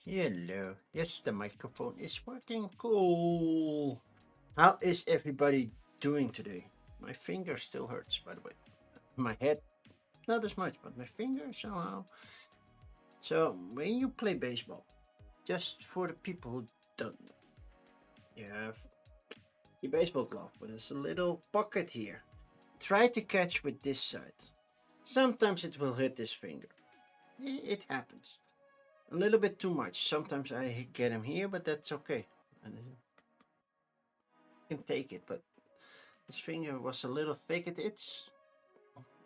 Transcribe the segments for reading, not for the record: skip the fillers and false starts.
Hello. Yes, the microphone is working. Cool. How is everybody doing today? My finger still hurts, by the way. My head, not as much, but my finger somehow. So, when you play baseball, just for the people who don't know, you have your baseball glove with this little pocket here. Try to catch with this side. Sometimes it will hit this finger. It happens. A little bit too much. Sometimes I get him here, but that's okay. And can take it, but his finger was a little thick. It's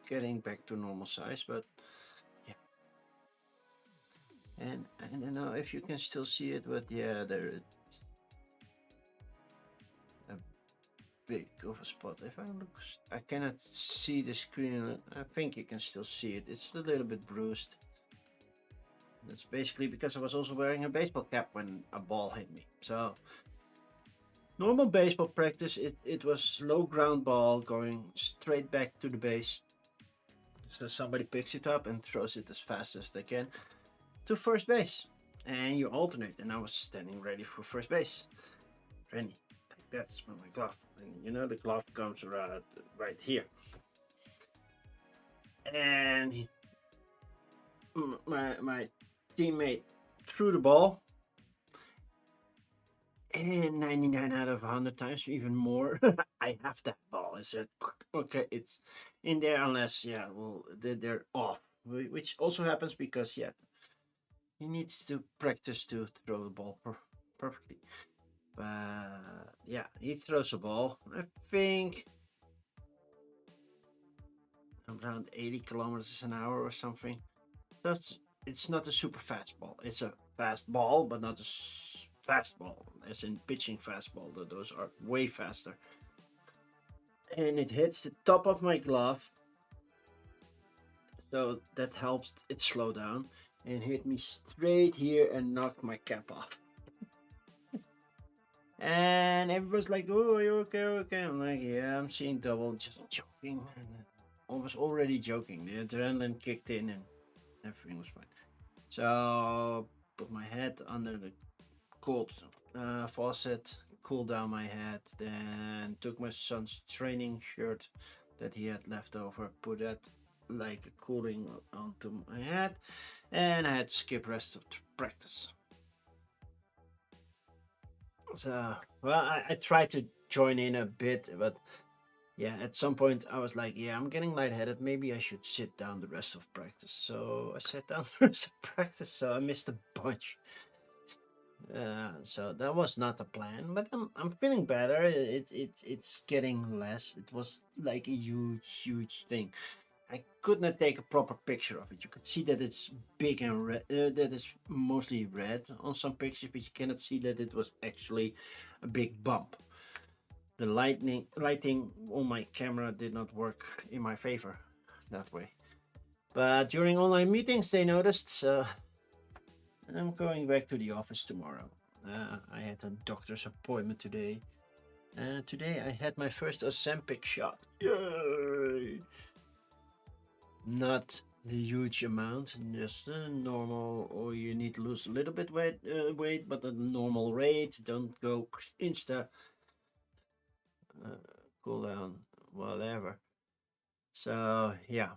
getting back to normal size, but yeah. And I don't know if you can still see it, but yeah, there's a big of a spot. If I look, I cannot see the screen. I think you can still see it. It's a little bit bruised. That's basically because I was also wearing a baseball cap when a ball hit me. So normal baseball practice, it was low ground ball going straight back to the base. So somebody picks it up and throws it as fast as they can to first base. And you alternate. And I was standing ready for first base. Ready. Like that's with my glove. And you know the glove comes around right here. And my teammate threw the ball. And 99 out of 100 times, even more, I have that ball. I said, okay, it's in there unless, yeah, well, they're off. Which also happens because, yeah, he needs to practice to throw the ball perfectly. But yeah, he throws a ball. I think around 80 kilometers an hour or something. So it's not a super fast ball. It's a fast ball, but not a fast ball, as in pitching fastball. Those are way faster. And it hits the top of my glove, so that helps it slow down, and hit me straight here and knocked my cap off. And everybody's like, "Oh, are you okay? Okay." I'm like, "Yeah, I'm seeing double, just joking." And I was already joking. The adrenaline kicked in, and everything was fine. So put my head under the cold faucet, cool down my head, then took my son's training shirt that he had left over, put that like a cooling onto my head, and I had to skip rest of practice. So, well, I tried to join in a bit, but yeah, at some point I was like, yeah, I'm getting lightheaded. Maybe I should sit down the rest of practice. So I sat down the rest of practice, so I missed a bunch. So that was not the plan, but I'm feeling better. It's getting less. It was like a huge thing. I could not take a proper picture of it. You could see that it's big and red. That is mostly red on some pictures, but you cannot see that it was actually a big bump. The lighting on my camera did not work in my favor that way. But during online meetings, they noticed. So I'm going back to the office tomorrow. I had a doctor's appointment today. Today I had my first Ozempic shot. Yay! Not a huge amount, just a normal, or you need to lose a little bit weight, but at a normal rate. Don't go insta uh, cool down, whatever. So yeah,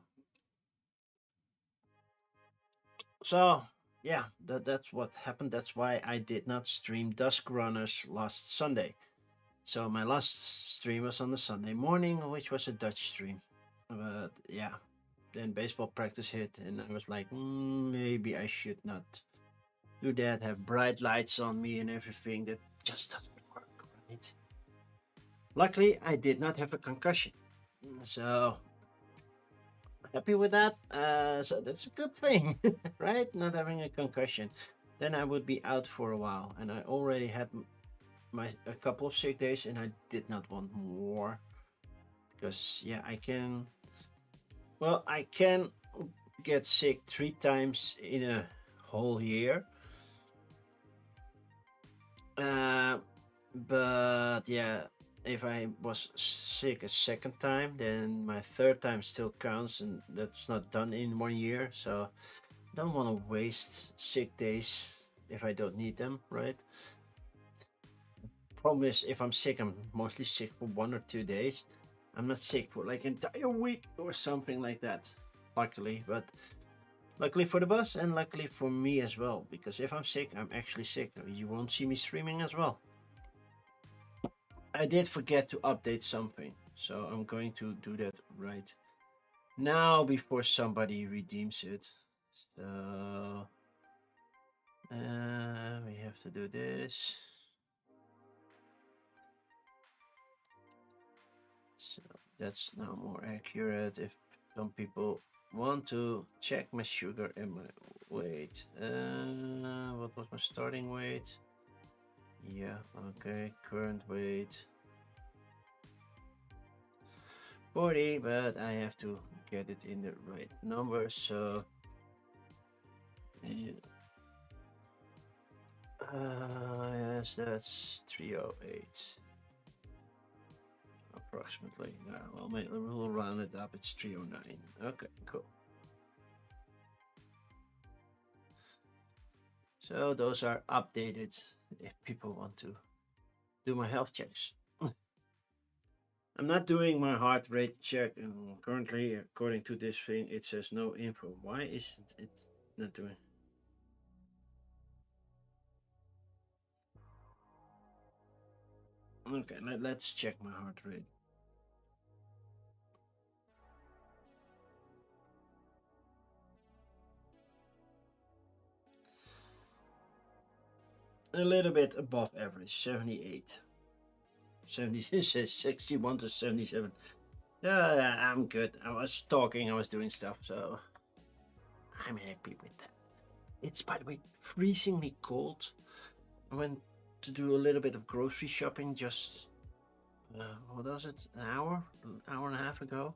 so yeah, that's what happened. That's why I did not stream Dusk Runners last Sunday. So my last stream was on the Sunday morning, which was a Dutch stream. But yeah, then baseball practice hit, and I was like, maybe I should not do that. Have bright lights on me and everything. That just doesn't work, right? Luckily, I did not have a concussion, so happy with that. So that's a good thing, right? Not having a concussion. Then I would be out for a while, and I already had my a couple of sick days, and I did not want more because yeah, I can get sick 3 times in a whole year. Uh, but yeah, if I was sick a second time, then my third time still counts, and that's not done in 1 year. So I don't want to waste sick days if I don't need them, right? Problem is, if I'm sick, I'm mostly sick for 1 or 2 days. I'm not sick for like an entire week or something like that, luckily. But luckily for the bus and luckily for me as well, because if I'm sick, I'm actually sick. You won't see me streaming as well. I did forget to update something, so I'm going to do that right now before somebody redeems it. So we have to do this. So that's now more accurate. If some people want to check my sugar and my weight, what was my starting weight? Yeah, okay, current weight 40, but I have to get it in the right number. So yeah. Yes, that's 308 approximately. Yeah, well, we'll round it up. It's 309. Okay, cool. So those are updated if people want to do my health checks. I'm not doing my heart rate check, and currently, according to this thing, it says no info. Why isn't it not doing? Okay, let's check my heart rate. A little bit above average, 78. 61 to 77. Yeah, I'm good. I was talking, I was doing stuff, so I'm happy with that. It's, by the way, freezingly cold. I went to do a little bit of grocery shopping just, what was it, an hour and a half ago.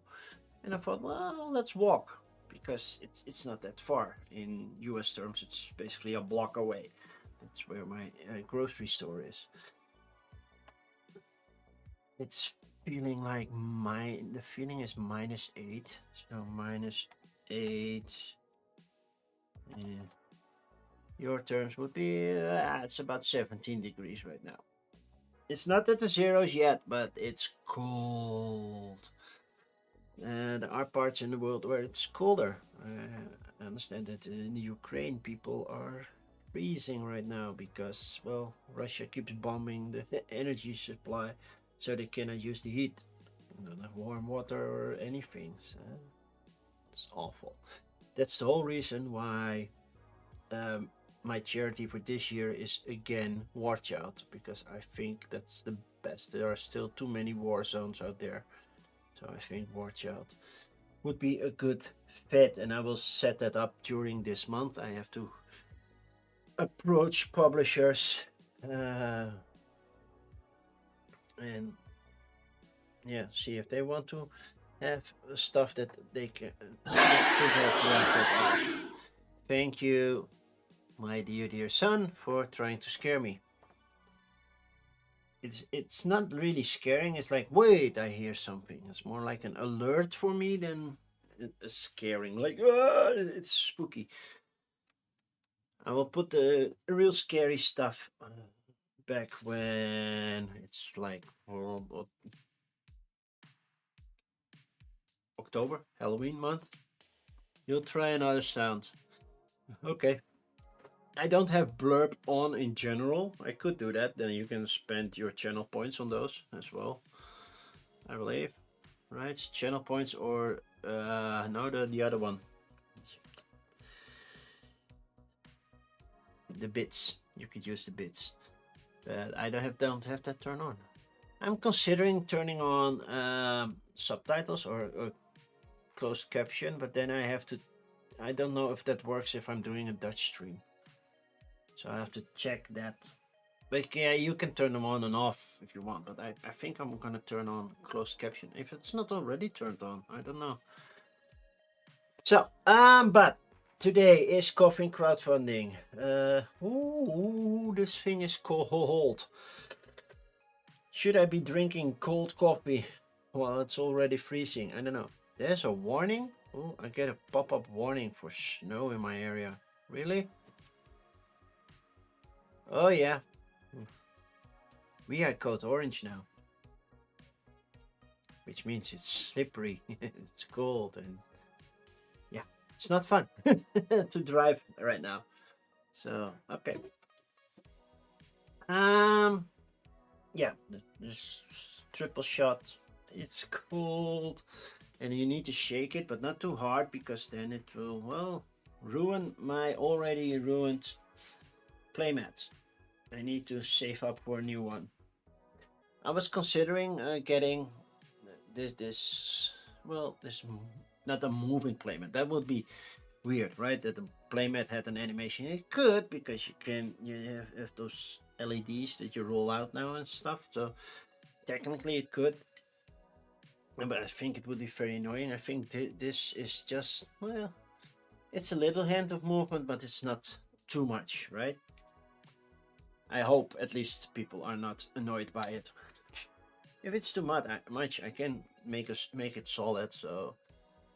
And I thought, well, let's walk, because it's not that far. In US terms, it's basically a block away. That's where my grocery store is. It's feeling like the feeling is -8, so -8 in your terms would be it's about 17 degrees right now. It's not at the zeros yet, but it's cold. There are parts in the world where it's colder. I understand that in the Ukraine people are freezing right now because, well, Russia keeps bombing the energy supply, so they cannot use the heat. They don't have warm water or anything. So it's awful. That's the whole reason why my charity for this year is again War Child, because I think that's the best. There are still too many war zones out there. So I think War Child would be a good fit, and I will set that up during this month. I have to approach publishers and yeah, see if they want to have stuff that they can to have raffled off. Thank you, my dear son, for trying to scare me. It's not really scaring. It's like, wait, I hear something. It's more like an alert for me than a scaring. Like, it's spooky. I will put the real scary stuff back when it's like October, Halloween month. You'll try another sound. Okay. I don't have blurb on in general. I could do that. Then you can spend your channel points on those as well, I believe. Right? Channel points or no, the other one. The bits. You could use the bits. But I don't have that turned on. I'm considering turning on subtitles or closed caption, but then I don't know if that works if I'm doing a Dutch stream. So I have to check that. But yeah, you can turn them on and off if you want, but I think I'm gonna turn on closed caption. If it's not already turned on, I don't know. So, but today is coffee crowdfunding. This thing is cold. Should I be drinking cold coffee while it's already freezing? I don't know. There's a warning. Oh, I get a pop-up warning for snow in my area. Really? Oh yeah, we are code orange now, which means it's slippery, it's cold, and yeah, it's not fun to drive right now. So okay, um, yeah, this triple shot. It's cold, and you need to shake it, but not too hard because then it will ruin my already ruined playmat. I need to save up for a new one. I was considering getting this not a moving playmat. That would be weird, right? That the playmat had an animation. It could because you have those LEDs that you roll out now and stuff. So technically it could, but I think it would be very annoying. I think this is just it's a little hint of movement, but it's not too much, right? I hope at least people are not annoyed by it. If it's too much, I can make it solid, so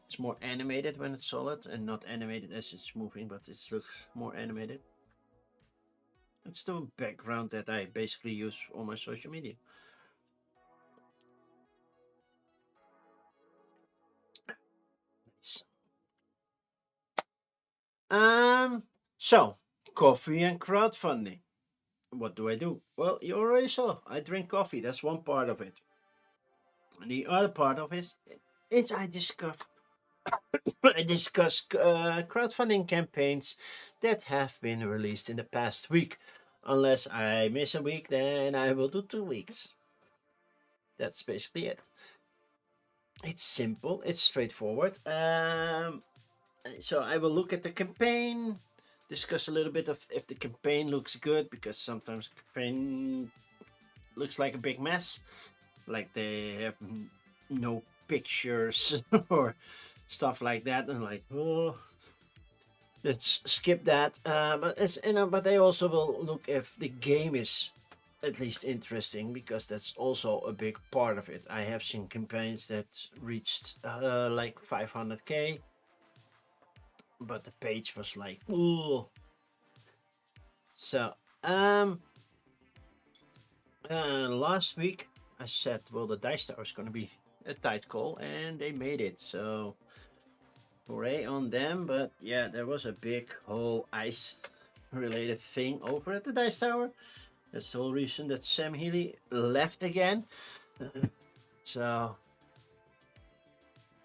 it's more animated when it's solid and not animated as it's moving, but it looks more animated. It's the background that I basically use on my social media. Nice. So coffee and crowdfunding. What do I do? Well, you already saw. I drink coffee. That's one part of it. And the other part of it is I discuss crowdfunding campaigns that have been released in the past week. Unless I miss a week, then I will do 2 weeks. That's basically it. It's simple. It's straightforward. So I will look at the campaign, discuss a little bit of if the campaign looks good, because sometimes the campaign looks like a big mess, like they have no pictures or stuff like that, and like, oh, let's skip that. But they also will look if the game is at least interesting, because that's also a big part of it. I have seen campaigns that reached like 500k, but the page was like, ooh. So last week I said, well, the Dice Tower is going to be a tight call, and they made it. So hooray on them. But yeah, there was a big whole ice related thing over at the Dice Tower. That's the whole reason that Sam Healy left again. So,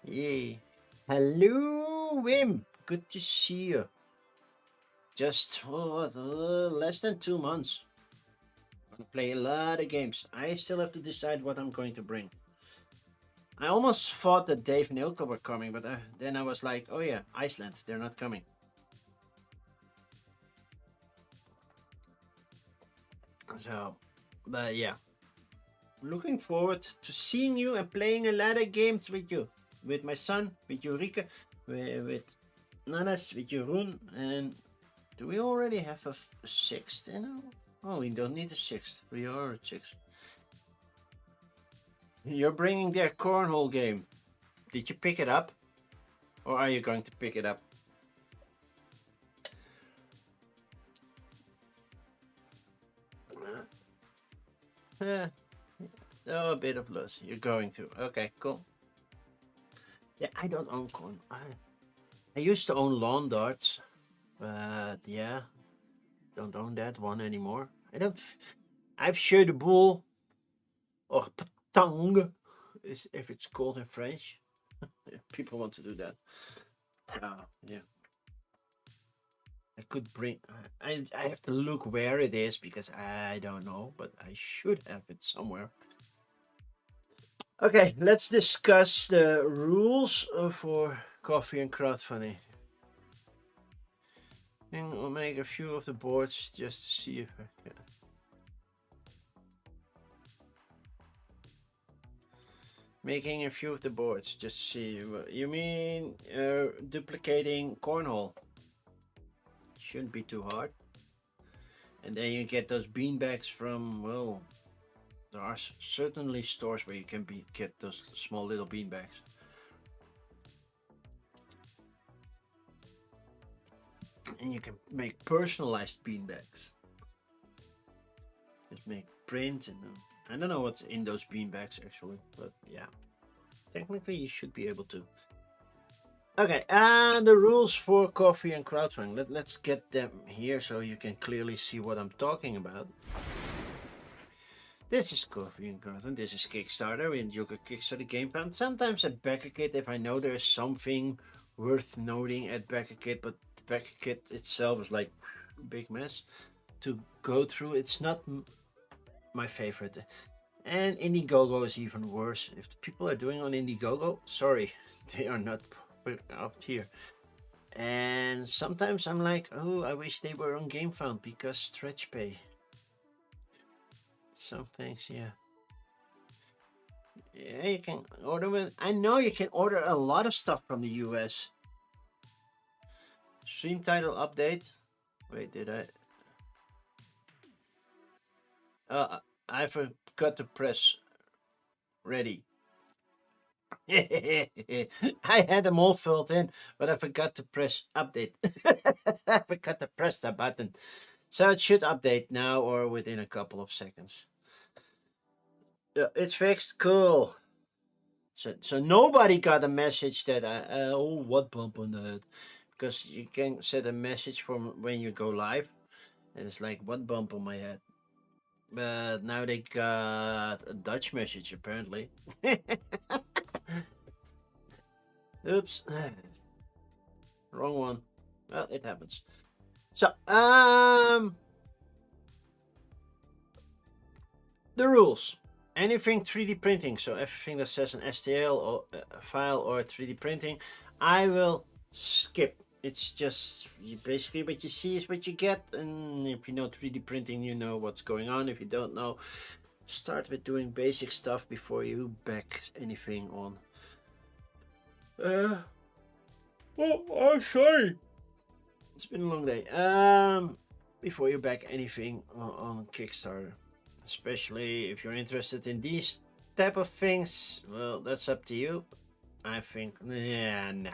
yay. Hello, Wim. Good to see you. Just less than 2 months. I'm gonna play a lot of games. I still have to decide what I'm going to bring. I almost thought that Dave and Ilko were coming, but then I was like, oh yeah, Iceland, they're not coming. So, but yeah, looking forward to seeing you and playing a lot of games with you, with my son, with Eureka, with Nanas, with Jeroen, and do we already have a sixth? Oh, we don't need a sixth. We are at six. You're bringing their cornhole game. Did you pick it up, or are you going to pick it up? Oh, a bit of loss. You're going to. Okay, cool. Yeah, I don't own corn. I used to own lawn darts, but yeah, don't own that one anymore. I don't. I've shared the bull or petang, is if it's called in French. People want to do that. Yeah. I could bring. I have to look where it is because I don't know, but I should have it somewhere. Okay, let's discuss the rules for coffee and crowdfunding. And I'll make a few of the boards just to see if I can. Making a few of the boards just to see. You mean duplicating cornhole? Shouldn't be too hard. And then you get those beanbags from, well, there are certainly stores where you can get those small little beanbags. And you can make personalized beanbags. Just make print and I don't know what's in those beanbags actually, but yeah, technically you should be able to. Okay, and the rules for coffee and crowdfunding. Let's get them here so you can clearly see what I'm talking about. This is coffee and crowdfunding. This is Kickstarter. You can Kickstarter game fund. Sometimes I back a kit if I know there's something worth noting at back a kit, but the back a kit itself is like a big mess to go through. It's not my favorite. And Indiegogo is even worse. If the people are doing on Indiegogo, sorry, they are not up here. And sometimes I'm like, oh, I wish they were on GameFound because stretch pay. Some things, yeah. Yeah, you can order with. I know you can order a lot of stuff from the US. Stream title update. Wait, did I? I forgot to press ready. I had them all filled in, but I forgot to press update. I forgot to press the button. So it should update now or within a couple of seconds. It's fixed. Cool. So nobody got a message that oh, what bump on the head, because you can set a message from when you go live, and it's like what bump on my head. But now they got a Dutch message apparently. Oops, wrong one. Well, it happens. So the rules. Anything 3D printing, so everything that says an STL or file or 3D printing, I will skip. It's just basically what you see is what you get, and if you know 3D printing, you know what's going on. If you don't know, start with doing basic stuff before you back anything on. Oh, I'm sorry. It's been a long day. Before you back anything on Kickstarter. Especially if you're interested in these type of things, well, that's up to you. I think, yeah, nah.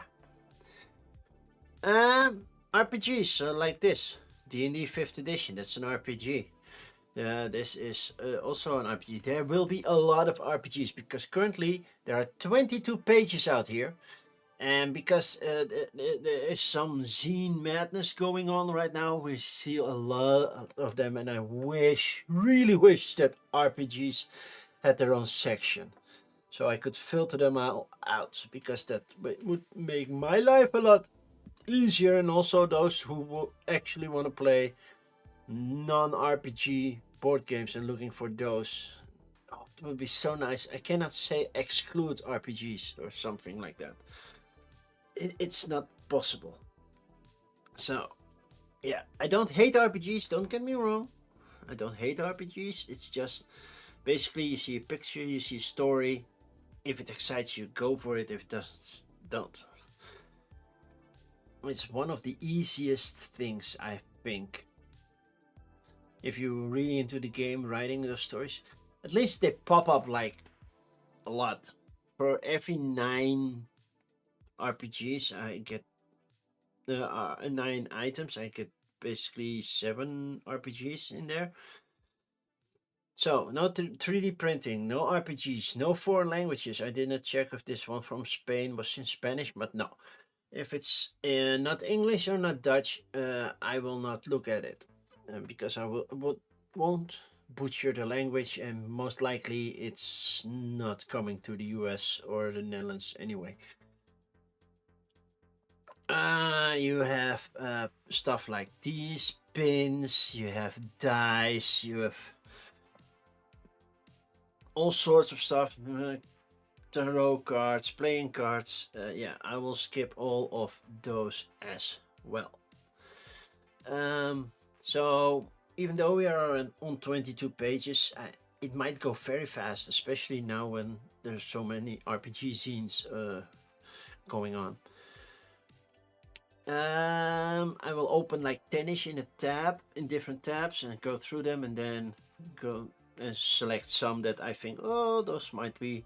RPGs like this, D&D 5th edition. That's an RPG. This is also an RPG. There will be a lot of RPGs because currently there are 22 pages out here. And because there is some zine madness going on right now, we see a lot of them, and I really wish that RPGs had their own section, so I could filter them out, because that would make my life a lot easier, and also those who actually want to play non-RPG board games and looking for those. Oh, it would be so nice. I cannot say exclude RPGs or something like that. It's not possible. So, yeah, I don't hate RPGs, don't get me wrong. I don't hate RPGs. It's just basically you see a picture, you see a story. If it excites you, go for it. If it doesn't, don't. It's one of the easiest things, I think. If you're really into the game, writing those stories, at least they pop up like a lot. For every 9 RPGs, I get 9 items. I get basically 7 RPGs in there. So no 3D printing, no RPGs, no foreign languages. I did not check if this one from Spain was in Spanish, but no. If it's not English or not Dutch, I will not look at it, because I won't butcher the language, and most likely it's not coming to the US or the Netherlands anyway. You have stuff like these pins, you have dice, you have all sorts of stuff, tarot cards, playing cards. Yeah, I will skip all of those as well. So even though we are on 22 pages, it might go very fast, especially now when there's so many RPG zines going on. I will open like 10ish in different tabs and go through them, and then go and select some that I think, oh, those might be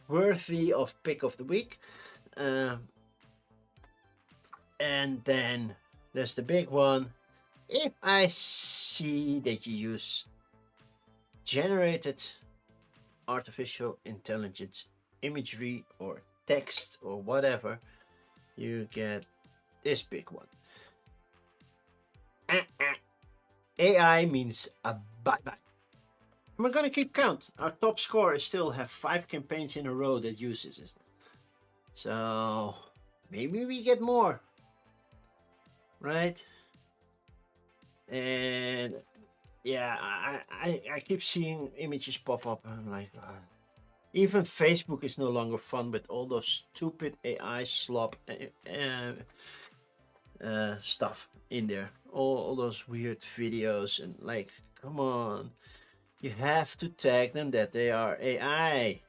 worthy of pick of the week. And then there's the big one. If I see that you use generated artificial intelligence imagery or text or whatever, you get this big one. AI means a bye-bye. We're gonna keep count. Our top scorer still have 5 campaigns in a row that uses it. So maybe we get more, right? And yeah, I keep seeing images pop up. And I'm like, even Facebook is no longer fun with all those stupid AI slop stuff in there. All those weird videos and like, come on, you have to tag them that they are AI.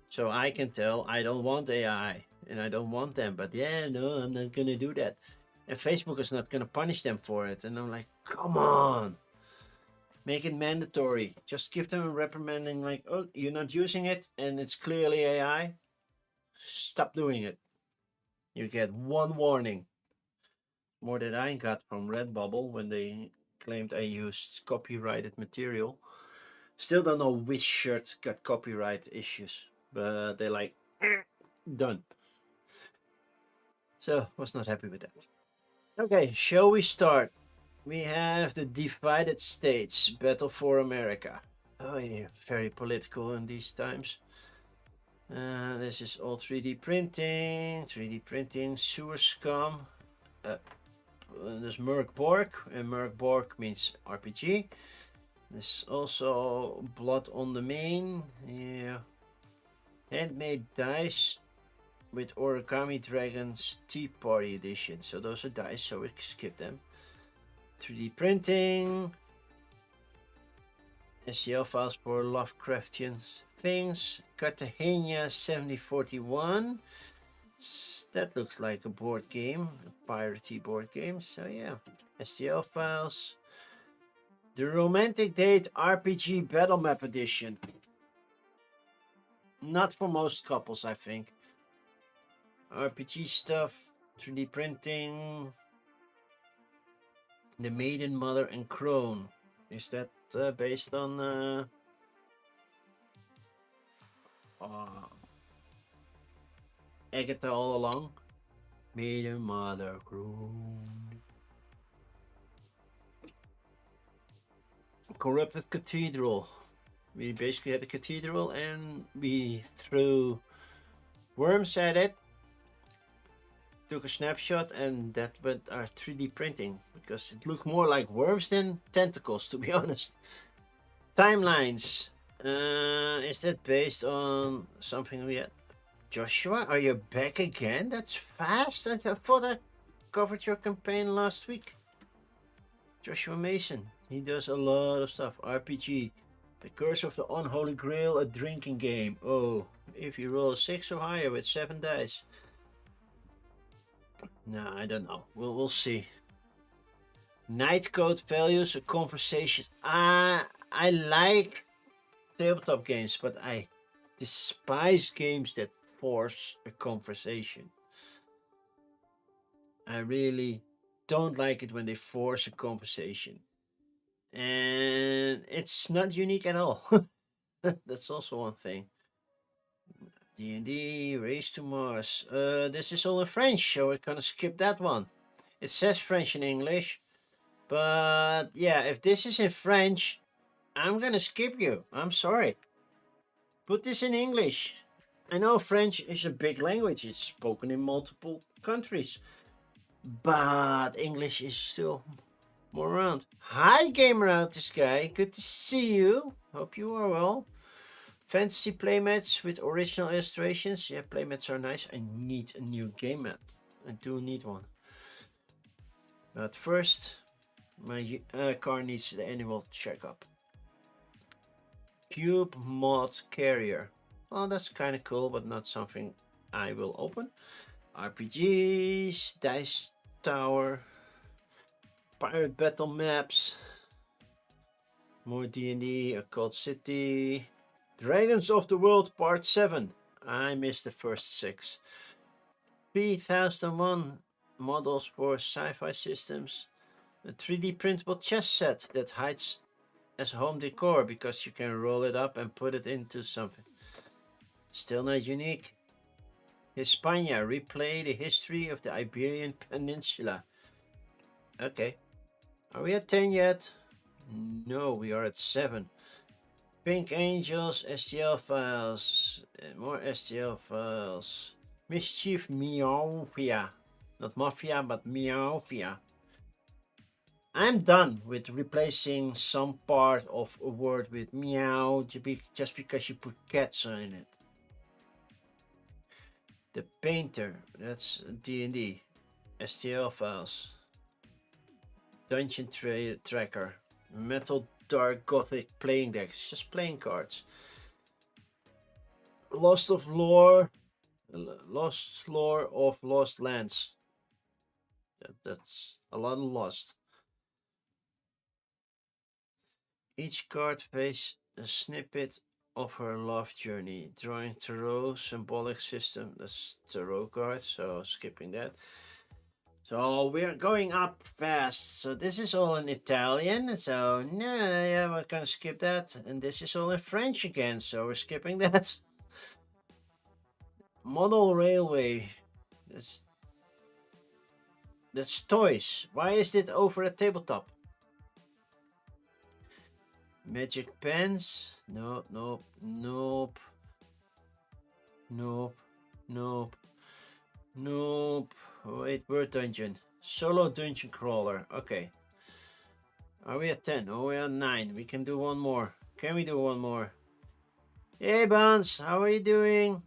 So I can tell I don't want AI and I don't want them. But yeah, no, I'm not gonna do that. And Facebook is not gonna punish them for it. And I'm like, come on. Make it mandatory. Just give them a reprimanding like, oh, you're not using it and it's clearly AI. Stop doing it. You get one warning. More than I got from Redbubble when they claimed I used copyrighted material. Still don't know which shirt got copyright issues, but they're like, done. So was not happy with that. Okay, shall we start? We have the divided states, Battle for America. Oh yeah, very political in these times. This is all 3D printing, sewer scum. There's Merc Borg, and Merc Borg means RPG. There's also Blood on the Main, yeah. Handmade dice with Origami Dragons Tea Party Edition. So those are dice, so we can skip them. 3D printing. STL files for Lovecraftian things. Cartagena 7041. That looks like a board game, a piratey board game. So yeah, STL files. The Romantic Date RPG Battle Map Edition. Not for most couples, I think. RPG stuff, 3D printing. The Maiden, Mother, and Crone. Is that based on Agatha All Along? Maiden, Mother, Crone. Corrupted Cathedral. We basically had a cathedral and we threw worms at it. Took a snapshot and that went our 3D printing because it looked more like worms than tentacles, to be honest. Timelines. Is that based on something we had? Joshua, are you back again? That's fast. I thought I covered your campaign last week. Joshua Mason. He does a lot of stuff. RPG. The Curse of the Unholy Grail, a drinking game. Oh, if you roll a 6 or higher with 7 dice. No, I don't know. We'll see. Night Code values a conversation. I like tabletop games, but I despise games that force a conversation. I really don't like it when they force a conversation. And it's not unique at all. That's also one thing. D&D, Race to Mars. This is all in French, so we're gonna skip that one. It says French and English. But yeah, if this is in French, I'm gonna skip you. I'm sorry. Put this in English. I know French is a big language. It's spoken in multiple countries. But English is still more around. Hi, Gamer Out This Guy. Good to see you. Hope you are well. Fantasy playmats with original illustrations. Yeah, playmats are nice. I need a new game mat. I do need one. But first, my car needs the annual checkup. Cube Mod Carrier. Oh, that's kind of cool, but not something I will open. RPGs, Dice Tower, Pirate Battle Maps, more D&D, Occult City, Dragons of the World Part 7. I missed the first 6. 3001 models for sci-fi systems. A 3D printable chess set that hides as home decor because you can roll it up and put it into something. Still not unique. Hispania, replay the history of the Iberian Peninsula. Okay. Are we at 10 yet? No, we are at 7. Pink Angels, STL files. More STL files. Mischief Meowfia. Not Mafia, but Meowfia. I'm done with replacing some part of a word with meow just because you put cats in it. The Painter, that's D&D. STL files. Dungeon Tracker. Metal Dark Gothic playing decks. Just playing cards. Lost Lore of Lost Lands. That's a lot of lost. Each card faces a snippet of her love journey. Drawing tarot symbolic system. That's tarot cards, so skipping that. So we're going up fast. So this is all in Italian. So no, yeah, we're gonna skip that. And this is all in French again. So we're skipping that. Model railway. That's toys. Why is it over a tabletop? Magic pens. Nope, nope, nope. Nope, nope, nope. Wait, word dungeon. Solo dungeon crawler. Okay. Are we at 10? Oh, we're at 9. We can do one more. Can we do one more? Hey, Buns. How are you doing?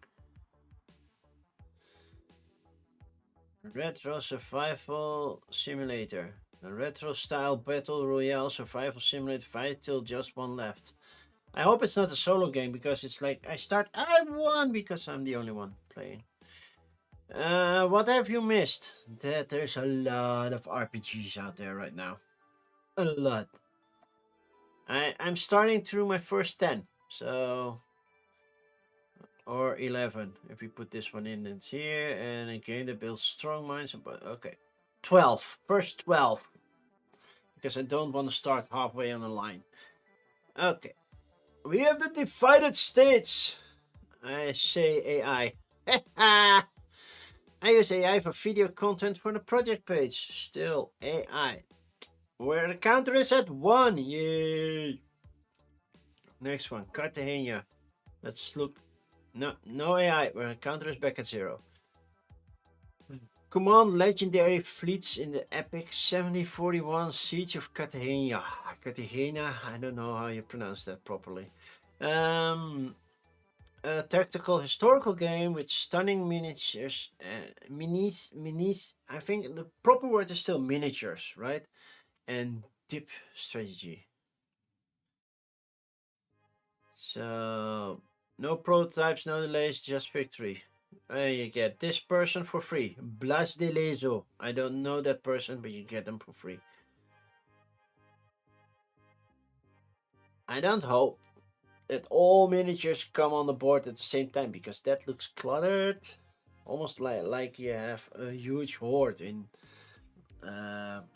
Retro survival simulator. A retro style battle royale survival simulator fight till just one left. I hope it's not a solo game because it's like I won because I'm the only one playing. What have you missed? That there's a lot of RPGs out there right now. A lot. I'm starting through my first 10, so or 11 if we put this one in. It's here, and a game that builds strong minds. But okay, 12. First 12, because I don't want to start halfway on the line. Okay, we have the divided states. I say AI. I use AI for video content for the project page. Still AI. Where the counter is at 1. Yay! Next one, Cartagena. Let's look. No AI. Where the counter is back at 0. Command legendary fleets in the epic 1741 Siege of Cartagena. Cartagena, I don't know how you pronounce that properly. A tactical historical game with stunning miniatures. Minis. I think the proper word is still miniatures, right? And deep strategy. So, no prototypes, no delays, just victory. And you get this person for free. Blas de Lezo. I don't know that person, but you get them for free. I don't hope that all miniatures come on the board at the same time, because that looks cluttered. Almost like you have a huge horde in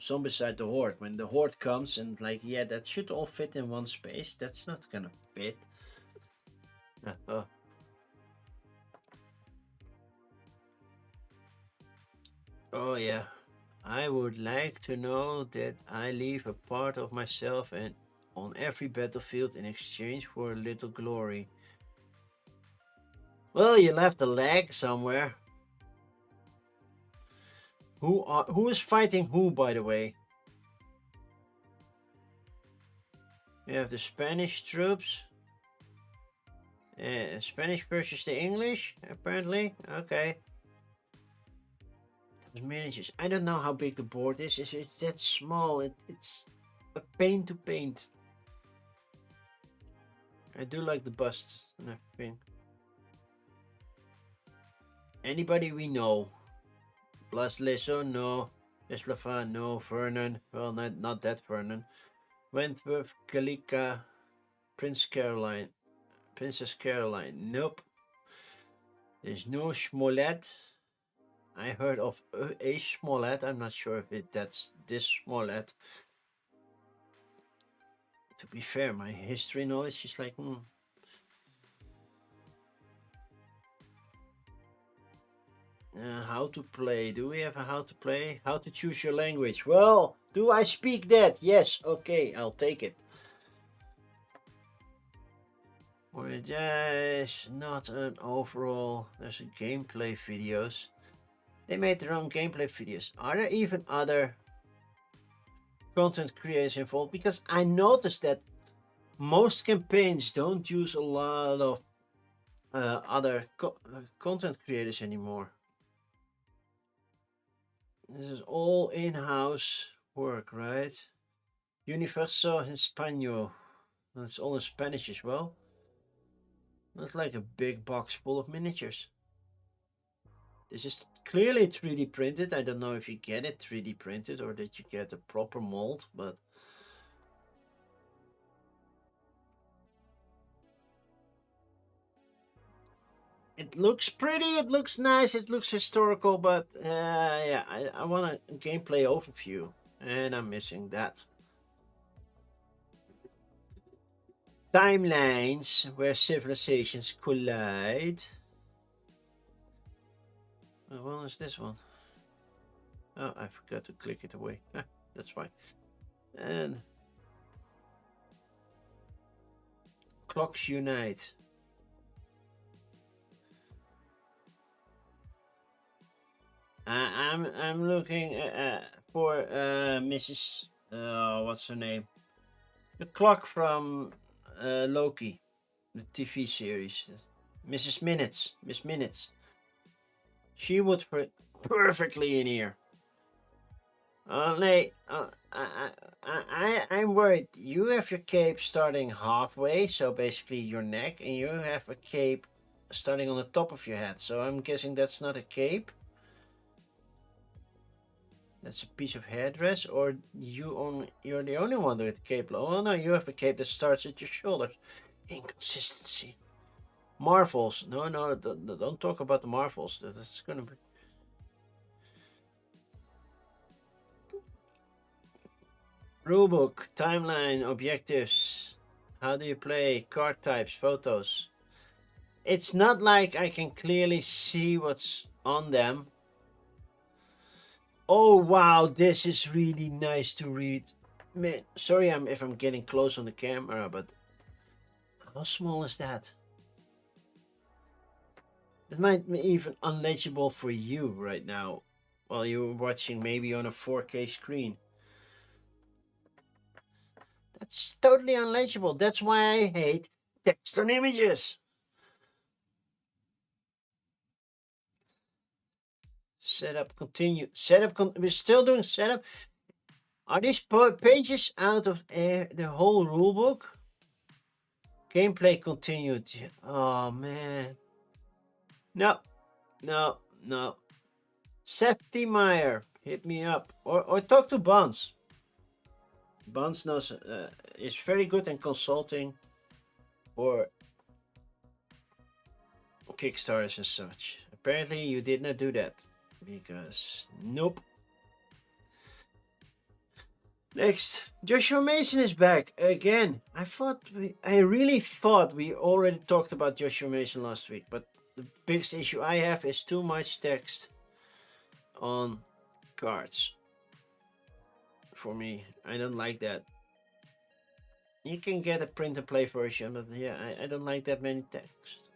Zombicide the Horde. When the horde comes and like, yeah, that should all fit in one space. That's not gonna fit. Oh yeah. I would like to know that I leave a part of myself and on every battlefield in exchange for a little glory. Well, you left a leg somewhere. Who is fighting who, by the way? You have the Spanish troops. Spanish versus the English, apparently. Okay. Miniatures. I don't know how big the board is. If it's that small, it's a pain to paint. I do like the busts and everything. Anybody we know? Blas Leso, no. Eslafa, no. Vernon, well, not that Vernon. Wentworth, Kalika, Princess Caroline, nope. There's no Smollett. I heard of a Smollett. I'm not sure if that's this Smollett. To be fair, my history knowledge is like, how to play. Do we have a how to play? How to choose your language? Well, do I speak that? Yes. Okay, I'll take it. Or there's not an overall. There's a gameplay videos. They made their own gameplay videos. Are there even other content creators involved? Because I noticed that most campaigns don't use a lot of other content creators anymore. This is all in-house work, right? Universo Español. That's all in Spanish as well. That's like a big box full of miniatures. This is clearly 3D printed. I don't know if you get it 3D printed or that you get a proper mold, but it looks pretty, it looks nice, it looks historical, but yeah, I want a gameplay overview, and I'm missing that. Timelines where civilizations collide. What one is this one? Oh, I forgot to click it away. That's why. And clocks unite. I'm looking for Mrs. What's her name? The clock from Loki, the TV series. Mrs. Minutes, Miss Minutes. She would fit perfectly in here. Only, I'm worried. You have your cape starting halfway, so basically your neck, and you have a cape starting on the top of your head. So I'm guessing that's not a cape. That's a piece of hairdress, or you're the only one with a cape. Oh no, you have a cape that starts at your shoulders. Inconsistency. Marvels. No, don't talk about the Marvels. That's gonna be. Rulebook, timeline, objectives. How do you play? Card types, photos. It's not like I can clearly see what's on them. Oh wow, this is really nice to read. Man, sorry if I'm getting close on the camera, but how small is that? It might be even unlegible for you right now, while you're watching maybe on a 4K screen. That's totally unlegible. That's why I hate text on images. Setup, continue. We're still doing setup. Are these pages out of the whole rulebook? Gameplay continued. Oh man. No. Seth T. Meyer, hit me up. Or talk to Bonds. Bonds knows is very good in consulting for Kickstarters and such. Apparently you did not do that. Because nope. Next, Joshua Mason is back again. I really thought we already talked about Joshua Mason last week, but the biggest issue I have is too much text on cards. For me, I don't like that. You can get a print and play version, but yeah, I don't like that many text.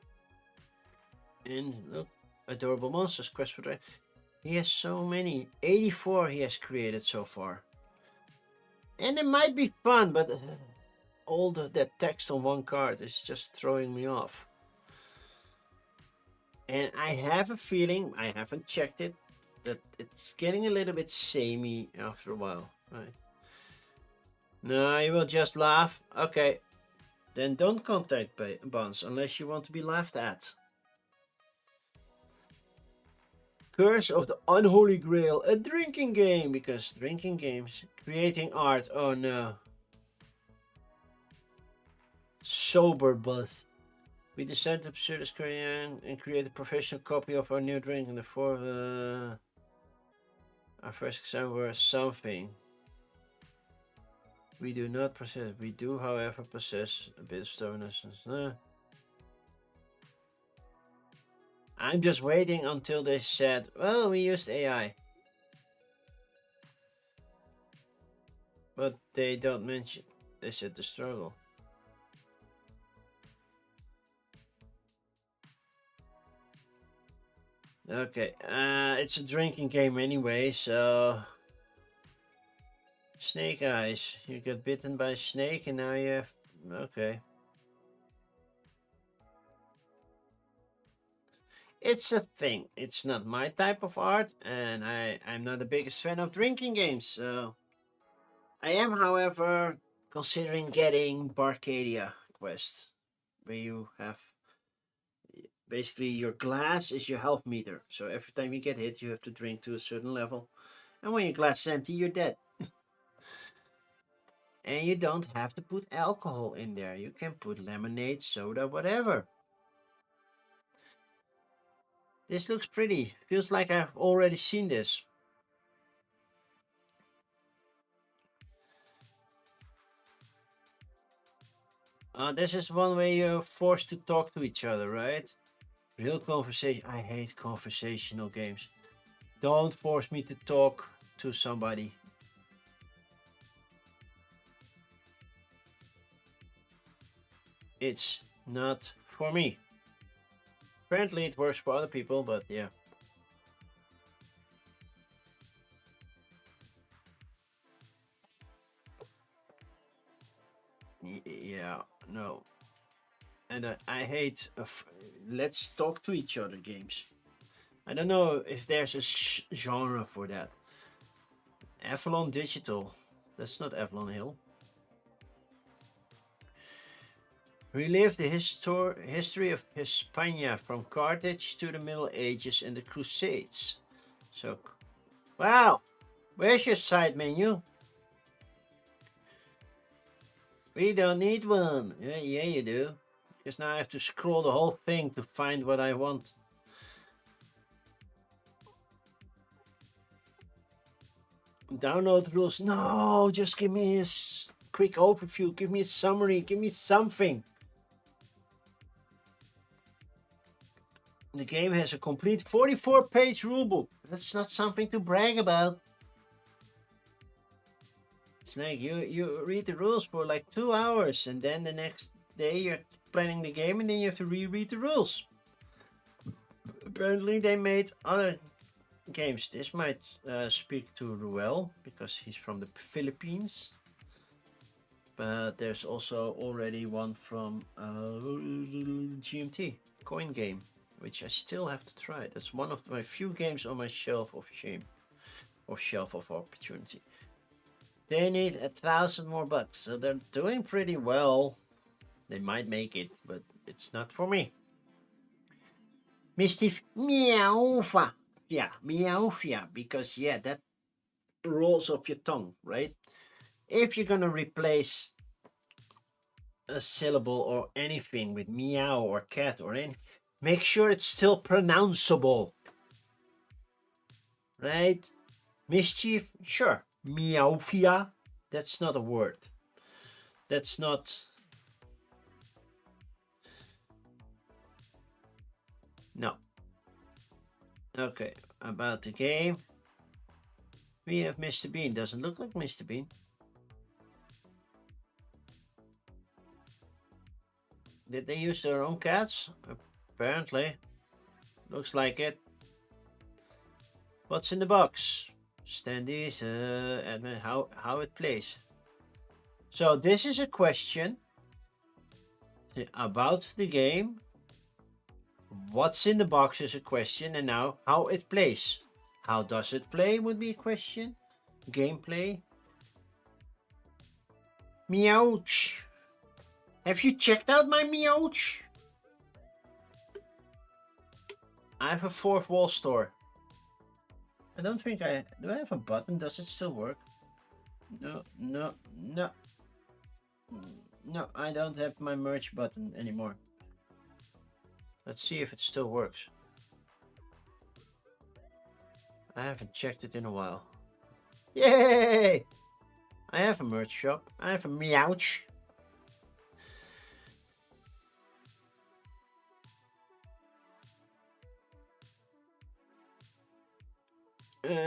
And look, Adorable Monsters, Quest for Dragon. He has so many. 84 he has created so far. And it might be fun, but all that text on one card is just throwing me off. And I have a feeling, I haven't checked it, that it's getting a little bit samey after a while. Right? No, you will just laugh. Okay. Then don't contact Buns unless you want to be laughed at. Curse of the Unholy Grail, a drinking game, because drinking games, creating art, oh no. Sober Buzz. We decided to pursue this career and create a professional copy of our new drink in the our first example was something. We do not possess. We do, however, possess a bit of stubbornness. I'm just waiting until they said, well, we used AI. But they don't mention. They said the struggle. Okay, it's a drinking game anyway, so... Snake eyes. You got bitten by a snake and now you have... Okay. It's a thing. It's not my type of art, and I'm not the biggest fan of drinking games, so... I am, however, considering getting Barcadia Quest, where you have... Basically, your glass is your health meter. So every time you get hit, you have to drink to a certain level. And when your glass is empty, you're dead. And you don't have to put alcohol in there. You can put lemonade, soda, whatever. This looks pretty. Feels like I've already seen this. This is one way you're forced to talk to each other, right? Real conversation. I hate conversational games. Don't force me to talk to somebody. It's not for me. Apparently it works for other people, but yeah. Yeah, no. And I hate let's talk to each other games. I don't know if there's a genre for that. Avalon Digital. That's not Avalon Hill. Relive the history of Hispania from Carthage to the Middle Ages and the Crusades. So, wow! Where's your side menu? We don't need one. Yeah, you do. Because now I have to scroll the whole thing to find what I want. Download rules. No, just give me a quick overview. Give me a summary. Give me something. The game has a complete 44-page rulebook. That's not something to brag about. It's like you read the rules for like 2 hours, and then the next day you're planning the game, and then you have to reread the rules. Apparently they made other games. This might speak to Ruel, because he's from the Philippines. But there's also already one from GMT, Coin Game, which I still have to try. That's one of my few games on my shelf of shame, or shelf of opportunity. They need 1,000 more bucks, so they're doing pretty well. They might make it, but it's not for me. Mischief Meowfa. Yeah, Meowfia, because yeah, that rolls off your tongue, right? If you're gonna replace a syllable or anything with meow or cat or anything, make sure it's still pronounceable. Right? Mischief, sure. Meowfia, that's not a word. That's not... No. Okay, about the game. We have Mr. Bean. Doesn't look like Mr. Bean. Did they use their own cats? Apparently. Looks like it. What's in the box? Standees, admin, how it plays. So this is a question about the game. What's in the box is a question, and now how it plays. How does it play would be a question. Gameplay. Meowch. Have you checked out my Meowch? I have a fourth wall store. I don't think I... Do I have a button? Does it still work? No. No, I don't have my merch button anymore. Let's see if it still works. I haven't checked it in a while. Yay! I have a merch shop. I have a Meowch.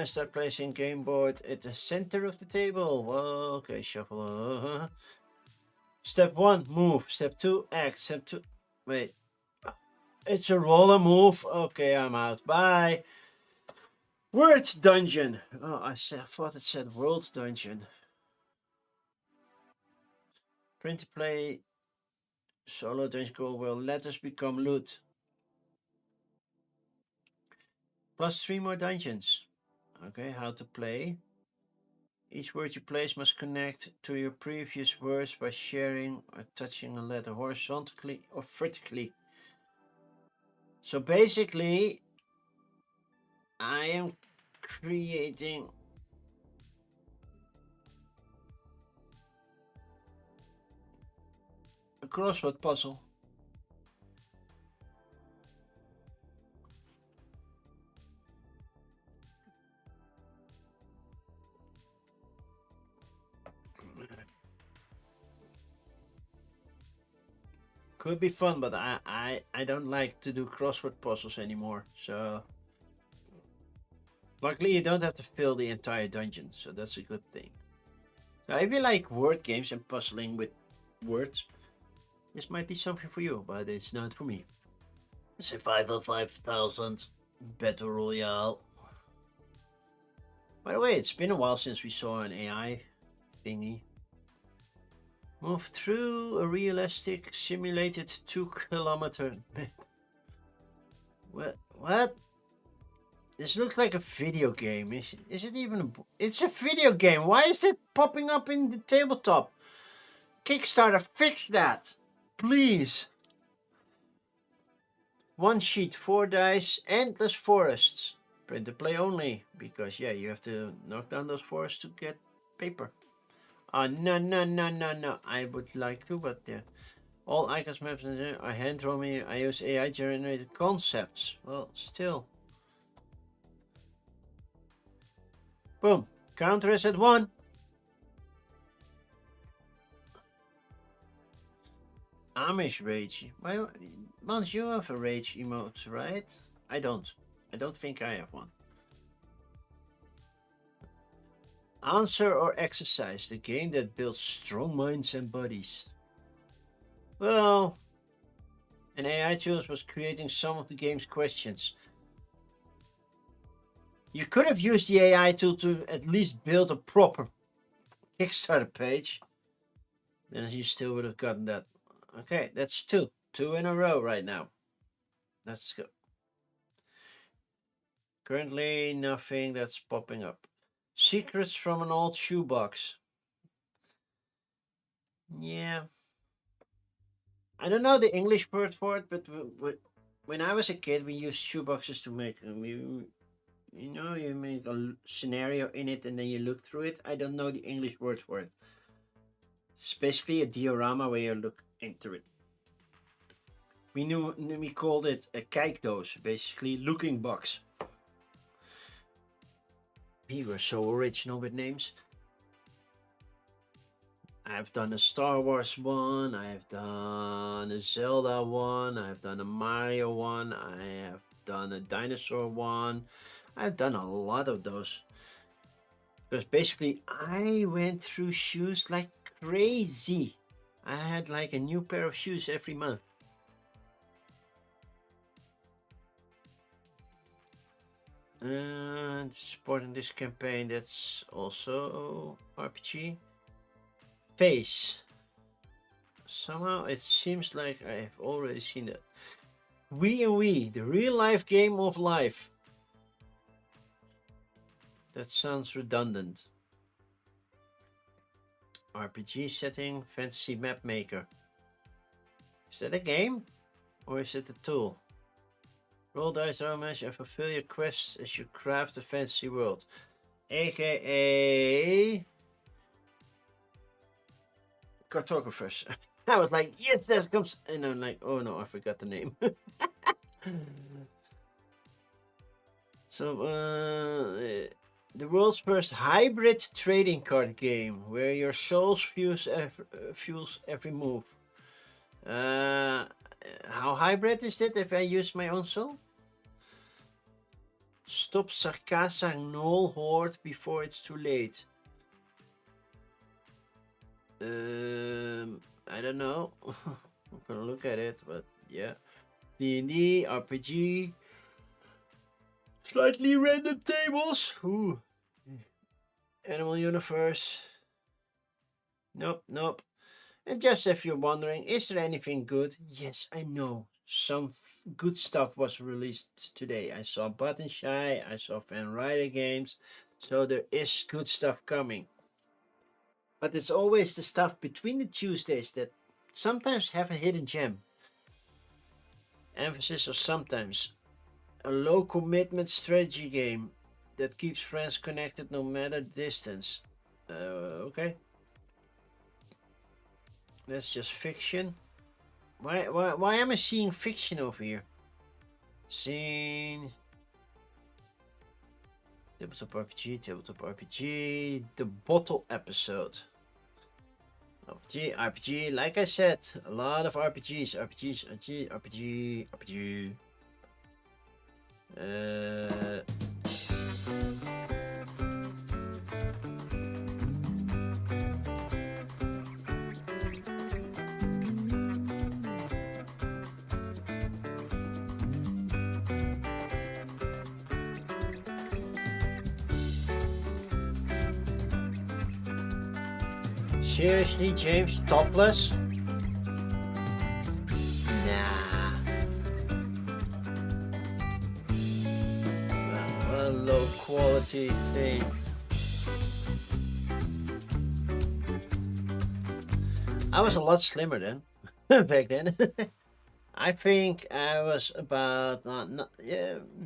Start placing game board at the center of the table. Well, okay, shuffle. Step 1, move. Step 2, act. Step 2, wait. It's a roller move. Okay, I'm out. Bye. Word dungeon. Oh, I thought it said world dungeon. Print to play. Solo dungeon goal will let us become loot. Plus 3 more dungeons. Okay, how to play. Each word you place must connect to your previous words by sharing or touching a letter horizontally or vertically. So basically, I am creating a crossword puzzle. Could be fun, but I don't like to do crossword puzzles anymore. So luckily you don't have to fill the entire dungeon, so that's a good thing. So if you like word games and puzzling with words, this might be something for you, but it's not for me. Survival 5000 Battle Royale. By the way, it's been a while since we saw an AI thingy. Move through a realistic simulated 2-kilometer. What? This looks like a video game. Is it even a... It's a video game. Why is it popping up in the tabletop? Kickstarter, fix that. Please. 1 sheet, 4 dice, endless forests. Print to play only. Because, yeah, you have to knock down those forests to get paper. No. I would like to, but yeah. All icons, maps, are hand-drawn me. I use AI generated concepts. Well, still. Boom. Counter is at 1. Amish rage. Well, once you have a rage emote, right? I don't. I don't think I have one. Answer or exercise, the game that builds strong minds and bodies. Well, an AI tool was creating some of the game's questions. You could have used the AI tool to at least build a proper Kickstarter page. Then you still would have gotten that. Okay, that's 2. 2 in a row right now. Let's go. Currently, nothing that's popping up. Secrets from an old shoebox. Yeah. I don't know the English word for it, but when I was a kid, we used shoeboxes to make... you make a scenario in it and then you look through it. I don't know the English word for it. It's basically a diorama where you look into it. We called it a kijkdoos, basically looking box. We were so original with names. I've done a Star Wars one, I've done a Zelda one, I've done a Mario one, I have done a dinosaur one. I've done a lot of those. Because basically I went through shoes like crazy. I had like a new pair of shoes every month. And supporting this campaign, that's also RPG. Face. Somehow it seems like I've already seen that. We, the real life game of life. That sounds redundant. RPG setting, fantasy map maker. Is that a game? Or is it a tool? Roll dice damage and fulfill your quests as you craft a fantasy world. AKA... cartographers. I was like, yes, there comes... And I'm like, oh no, I forgot the name. So, The world's first hybrid trading card game where your soul fuels every move. How hybrid is it if I use my own soul? Stop Sarkasa Null Horde before it's too late. I don't know. I'm gonna look at it, but yeah. D&D, RPG, slightly random tables. Ooh. Animal Universe. Nope. And just if you're wondering, is there anything good? Yes, I know. Some good stuff was released today. I saw Button Shy, I saw Fan Rider Games, so there is good stuff coming. But it's always the stuff between the Tuesdays that sometimes have a hidden gem. Emphasis of sometimes. A low commitment strategy game that keeps friends connected no matter distance. Okay. That's just fiction. Why am I seeing fiction over here? Scene. Tabletop RPG. The Bottle episode. RPG. Like I said, a lot of RPGs. RPG. Seriously, James? Topless? Nah. What a low quality thing. I was a lot slimmer then. Back then. I think I was about,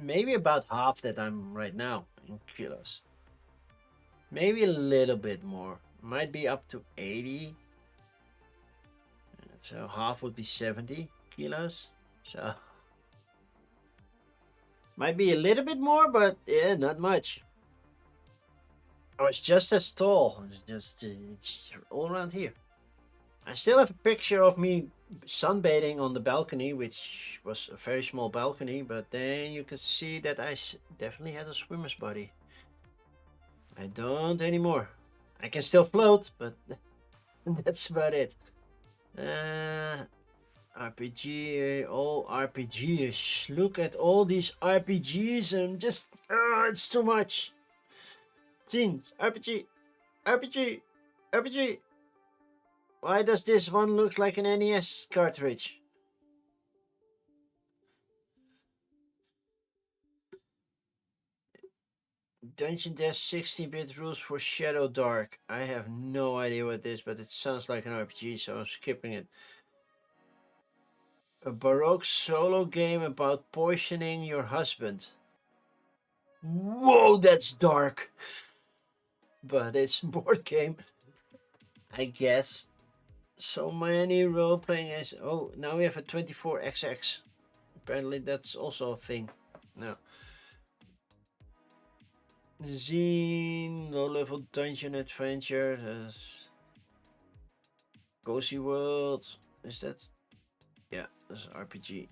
maybe about half that I'm right now in kilos. Maybe a little bit more. Might be up to 80. So half would be 70 kilos. So might be a little bit more, but yeah, not much. I was just as tall. It's all around here. I still have a picture of me sunbathing on the balcony, which was a very small balcony, but then you can see that I definitely had a swimmer's body. I don't anymore. I can still float, but that's about it. RPG, all RPGs. Look at all these RPGs and just, it's too much. Teens, RPG. Why does this one look like an NES cartridge? Dungeon Death 16-bit rules for Shadow Dark. I have no idea what this is, but it sounds like an RPG, so I'm skipping it. A Baroque solo game about poisoning your husband. Whoa, that's dark. But it's a board game, I guess. So many role-playing as... Oh, now we have a 24XX. Apparently that's also a thing. No. Zine, low-level dungeon adventure. Cozy World. Is that? Yeah, that's RPG.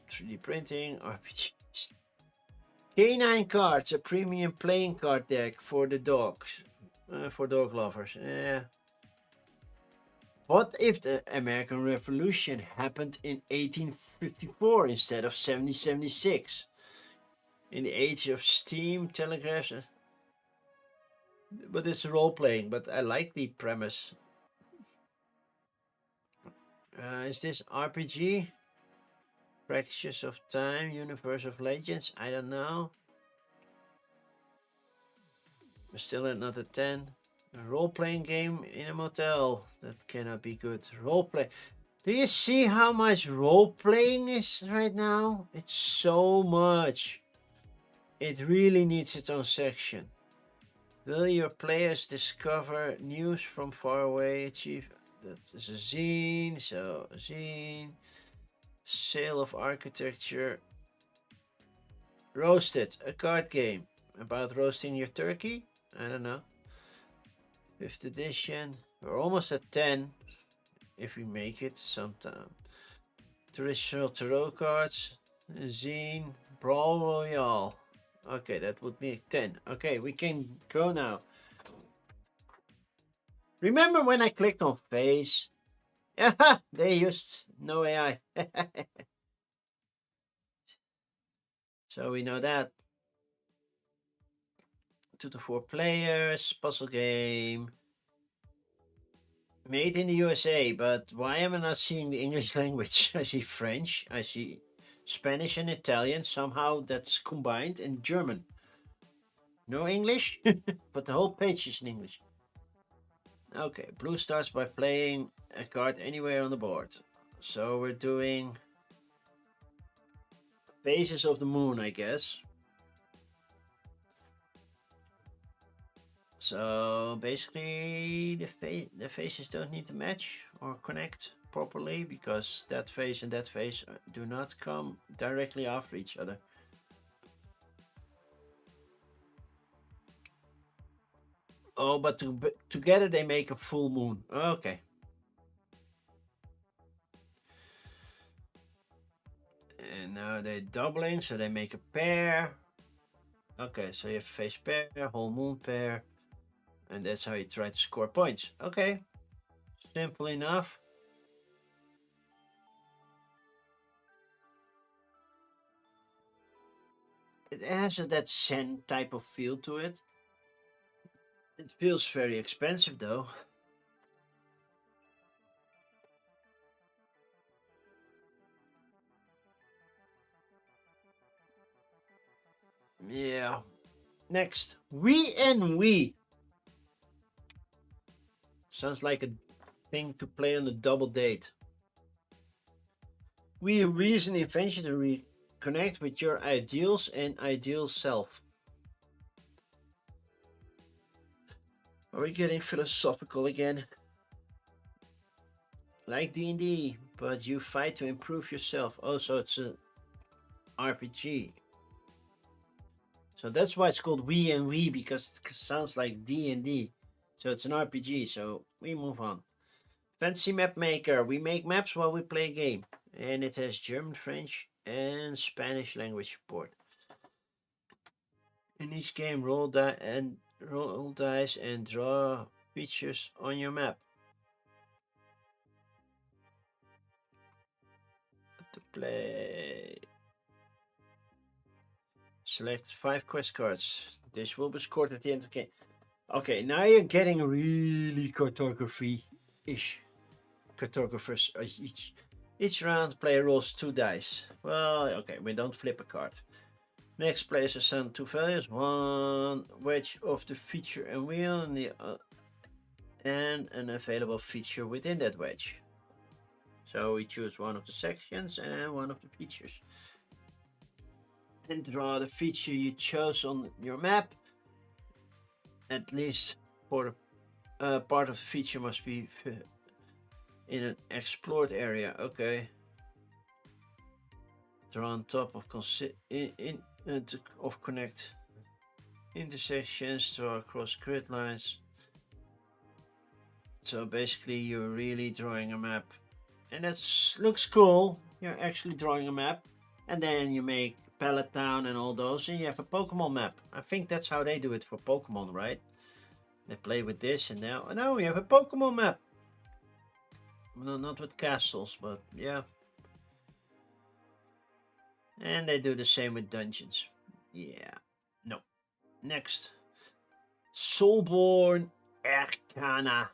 3D printing, RPG. Canine Cards, a premium playing card deck for the dogs. For dog lovers. Yeah. What if the American Revolution happened in 1854 instead of 1776? In the age of steam, telegraphs. But it's role playing, but I like the premise. Is this RPG? Fractures of Time, Universe of Legends? I don't know. We're still at not a 10. A role-playing game in a motel. That cannot be good. Role-play. Do you see how much role-playing is right now? It's so much. It really needs its own section. Will your players discover news from far away? Achieve. That is a zine. So a zine. Sale of Architecture. Roasted, a card game. about roasting your turkey. I don't know. 5th edition. We're almost at 10. If we make it sometime. Traditional tarot cards. Zine. Brawl Royale. Okay, that would be 10. Okay, we can go now. Remember when I clicked on face? Yeah, they used no AI. So we know that. 2 to 4 players, puzzle game. Made in the USA, but why am I not seeing the English language? I see French, I see Spanish and Italian. Somehow that's combined, and German. No English, but the whole page is in English. Okay, blue starts by playing a card anywhere on the board. So we're doing phases of the moon, I guess. So basically the faces don't need to match or connect properly because that face and that face do not come directly after each other. Oh, but together they make a full moon. Okay. And now they're doubling, so they make a pair. Okay, so you have face pair, whole moon pair, and that's how you try to score points. Okay, simple enough. It has that Zen type of feel to it. It feels very expensive though. Yeah. Next, we and we. Sounds like a thing to play on a double date. We reason invention to reconnect with your ideals and ideal self. Are we getting philosophical again? Like D&D, but you fight to improve yourself. Oh, so it's an RPG. So that's why it's called We and We, because it sounds like D&D. So it's an RPG, so we move on. Fantasy Map Maker. We make maps while we play a game. And it has German, French, and Spanish language support. In each game, roll dice and draw features on your map. To play. Select 5 quest cards. This will be scored at the end of the game. Okay, now you're getting really cartography-ish. Cartographers each. Each round, player rolls 2 dice. Well, okay, we don't flip a card. Next, players assign 2 values. One wedge of the feature and wheel, and an available feature within that wedge. So we choose one of the sections and one of the features. And draw the feature you chose on your map. At least for part of the feature must be in an explored area. Okay. Draw on top of connect intersections, draw across grid lines. So basically you're really drawing a map. And that looks cool. You're actually drawing a map. And then you make Pallet Town and all those, and you have a Pokemon map. I think that's how they do it for Pokemon, right? They play with this, and now we have a Pokemon map. No, not with castles, but yeah. And they do the same with dungeons. Yeah. No. Next. Soulborn Arcana.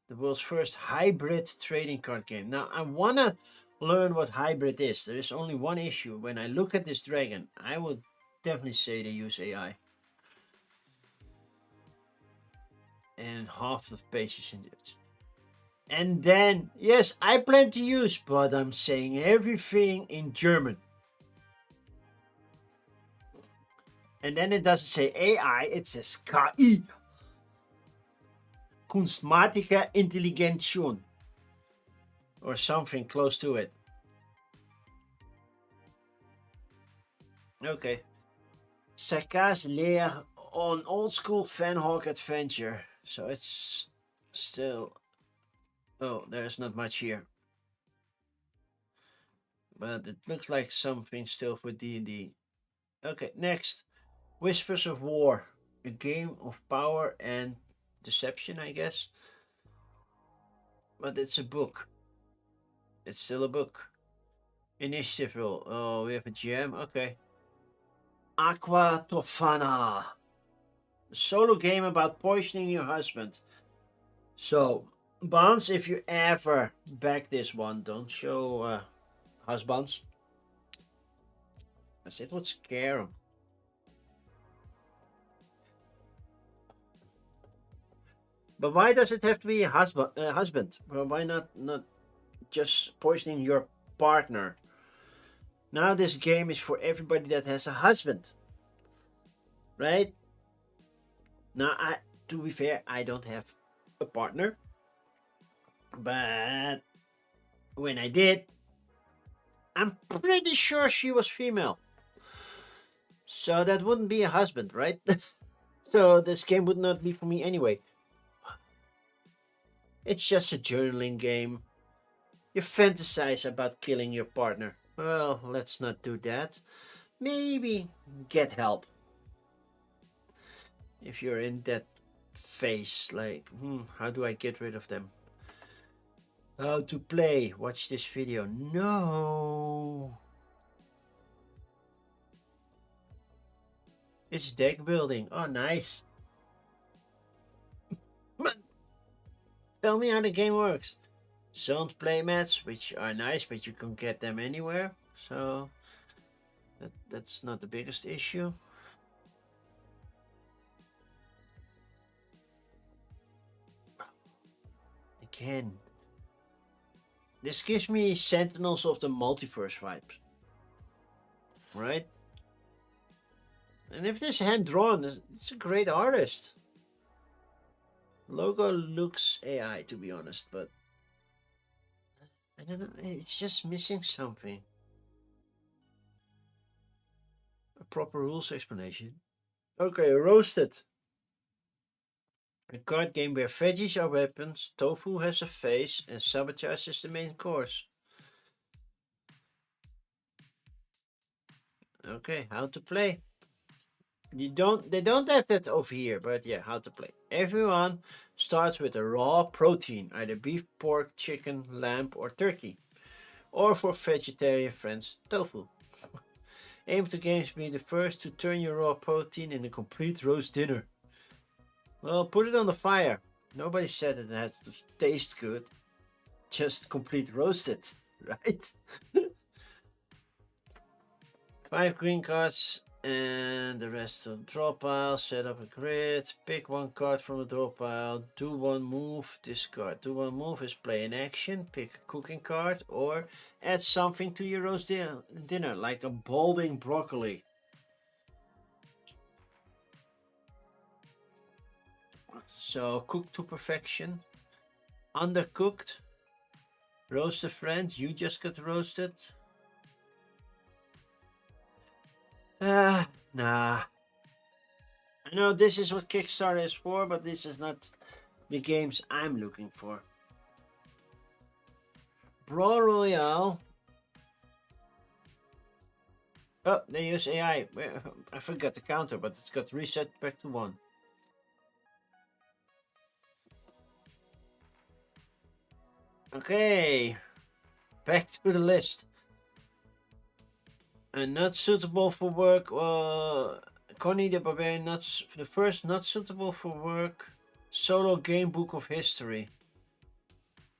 The world's first hybrid trading card game. Now, I want to learn what hybrid is. There is only one issue. When I look at this dragon, I would definitely say they use AI. And half the pages in it. And then, yes, I plan to use, but I'm saying everything in German. And then it doesn't say AI, it says KI. Kunstmatige Intelligention. Or something close to it. Okay. Sarkas leer on old school Van Hawk adventure. So it's still. Oh, there's not much here, but it looks like something still for D&D. Okay, next, Whispers of War, a game of power and deception, I guess. But it's a book. It's still a book. Initiative roll. Oh, we have a gem. Okay. Aqua Tofana. A solo game about poisoning your husband. So, Bonds, if you ever back this one, don't show husbands. As it would scare them. But why does it have to be a husband? Well, why not just poisoning your partner? Now this game is for everybody that has a husband, right? Now, to be fair, I don't have a partner, but when I did, I'm pretty sure she was female. So that wouldn't be a husband, right? So this game would not be for me anyway. It's just a journaling game. You fantasize about killing your partner. Well, let's not do that. Maybe get help. If you're in that phase, like, how do I get rid of them? How to play. Watch this video. No. It's deck building. Oh, nice. Tell me how the game works. Zoned playmats, which are nice, but you can get them anywhere. So that's not the biggest issue. Again. This gives me Sentinels of the Multiverse vibes. Right? And if this hand drawn, it's a great artist. Logo looks AI, to be honest, but I don't know, it's just missing something. A proper rules explanation. Okay, Roasted. A card game where veggies are weapons, tofu has a face, and sabotage is the main course. Okay, how to play. They don't have that over here, but yeah, how to play. Everyone starts with a raw protein, either beef, pork, chicken, lamb, or turkey. Or for vegetarian friends, tofu. Aim to games be the first to turn your raw protein in a complete roast dinner. Well, put it on the fire. Nobody said it has to taste good. Just complete roasted, right? 5 green cards and the rest of the draw pile. Set up a grid. Pick one card from the draw pile. Do one move. Discard. Do one move is play an action. Pick a cooking card or add something to your roast dinner, like a balding broccoli. So cooked to perfection. Undercooked. Roast a friend. You just got roasted. Nah. I know this is what Kickstarter is for, but this is not the games I'm looking for. Brawl Royale. Oh, they use AI. I forgot the counter, but it's got reset back to 1. Okay. Back to the list. Not suitable for work. Connie the Barbarian, the first not suitable for work solo game book of history.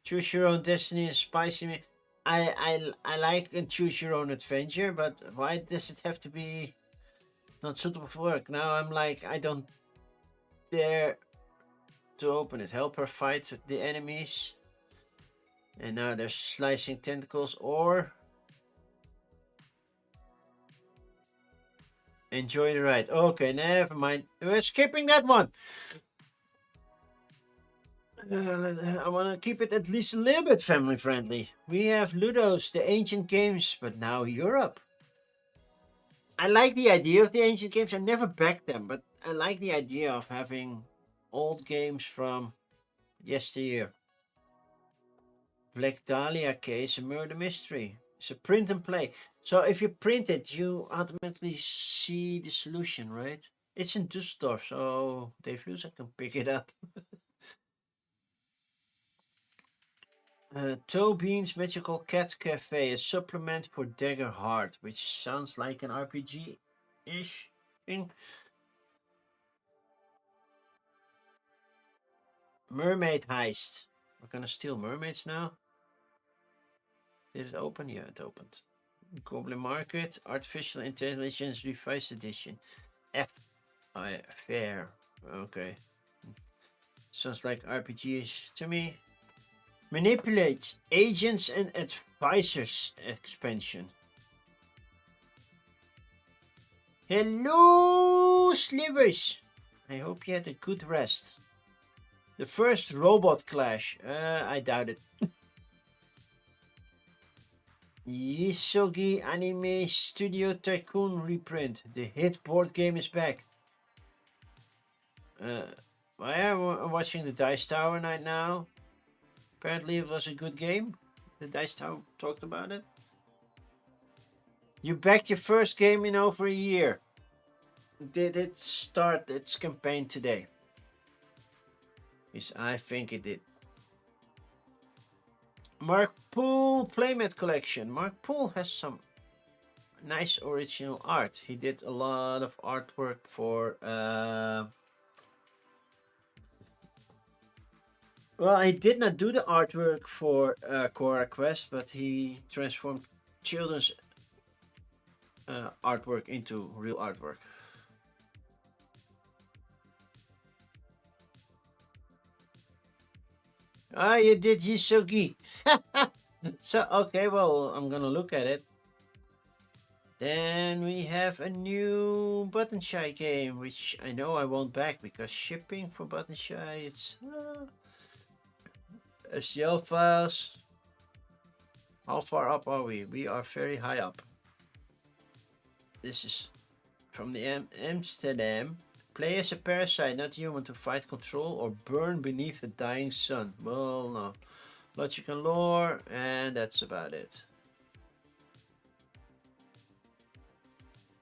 Choose your own destiny and spicy me. I like and choose your own adventure, but why does it have to be not suitable for work? Now I'm like, I don't dare to open it. Help her fight the enemies. And now there's slicing tentacles or enjoy the ride. Okay, never mind. We're skipping that one. I want to keep it at least a little bit family friendly. We have Ludo's, the ancient games, but now Europe. I like the idea of the ancient games. I never backed them, but I like the idea of having old games from yesteryear. Black Dahlia case, a murder mystery. It's a print and play. So if you print it, you automatically see the solution, right? It's in Düsseldorf, so Dave Lusa can pick it up. Toe Bean's Magical Cat Cafe, a supplement for Dagger Heart, which sounds like an RPG-ish thing. Mermaid Heist. We're gonna steal mermaids now. Did it open? Yeah, it opened. Goblin Market, Artificial Intelligence Revised Edition. Fair. Okay. Sounds like RPGs to me. Manipulate Agents and Advisors expansion. Hello, Slivers! I hope you had a good rest. The first robot clash. I doubt it. Yisogi Anime Studio Tycoon reprint. The hit board game is back. I am watching the Dice Tower right now. Apparently it was a good game. The Dice Tower talked about it. You backed your first game in over a year. Did it start its campaign today? Yes, I think it did. Mark Poole Playmat Collection. Mark Poole has some nice original art. He did a lot of artwork for well, I did not do the artwork for Cora Quest, but he transformed children's artwork into real artwork. Ah, you did Yisogi. So, okay, well, I'm gonna look at it. Then we have a new Button Shy game, which I know I won't back because shipping for Button Shy, it's STL files. How far up are we? We are very high up. This is from the Amsterdam. Play as a parasite, not human, to fight, control, or burn beneath a dying sun. Well, no. Logic and lore, and that's about it.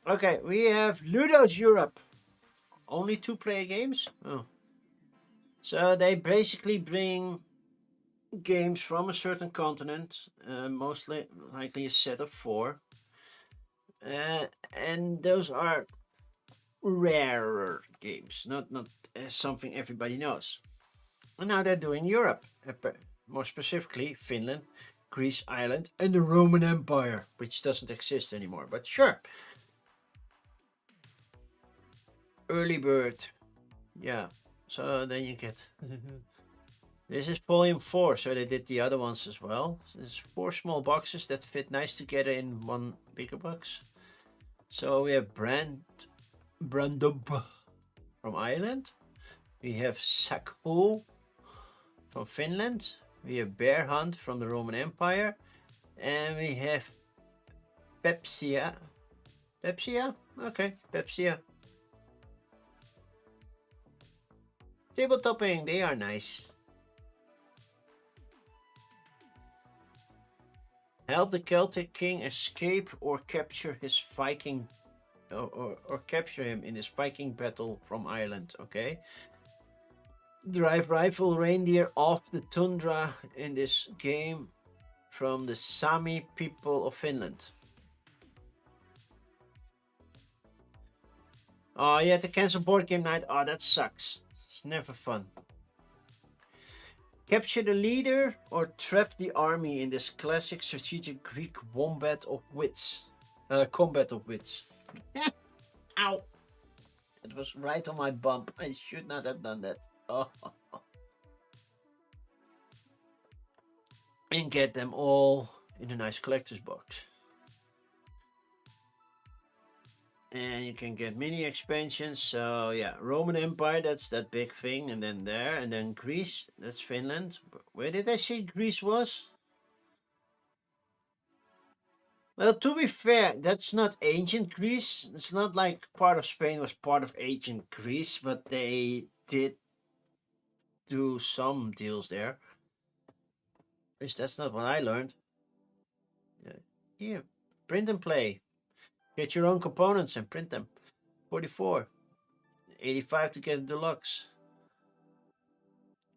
Okay, we have Ludo's Europe. Only 2-player games? Oh. So they basically bring games from a certain continent, mostly likely a set of 4. And those are rarer games, not something everybody knows. And now they're doing Europe, more specifically Finland, Greece, Ireland, and the Roman Empire, which doesn't exist anymore, but sure. Early bird, yeah. So then you get this is volume 4, so they did the other ones as well. So there's 4 small boxes that fit nice together in one bigger box. So we have Brandub from Ireland. We have Sakho from Finland. We have Bear Hunt from the Roman Empire. And we have Pepsia. Pepsia? Okay, Pepsia. Tabletopping, they are nice. Help the Celtic king escape or capture his Viking or capture him in his Viking battle from Ireland, okay? Drive rifle reindeer off the tundra in this game from the Sami people of Finland. Oh, you had to cancel board game night. Oh, that sucks. It's never fun. Capture the leader or trap the army in this classic strategic Greek combat of wits. Ow! It was right on my bump. I should not have done that. Oh. And get them all in a nice collector's box. And you can get mini expansions. So yeah, Roman Empire, that's that big thing. And then there, and then Greece, that's Finland. Where did I say Greece was? Well, to be fair, that's not ancient Greece. It's not like part of Spain was part of ancient Greece, but they did do some deals there. At least that's not what I learned. Yeah. Here, print and play. Get your own components and print them. 44. 85 to get deluxe.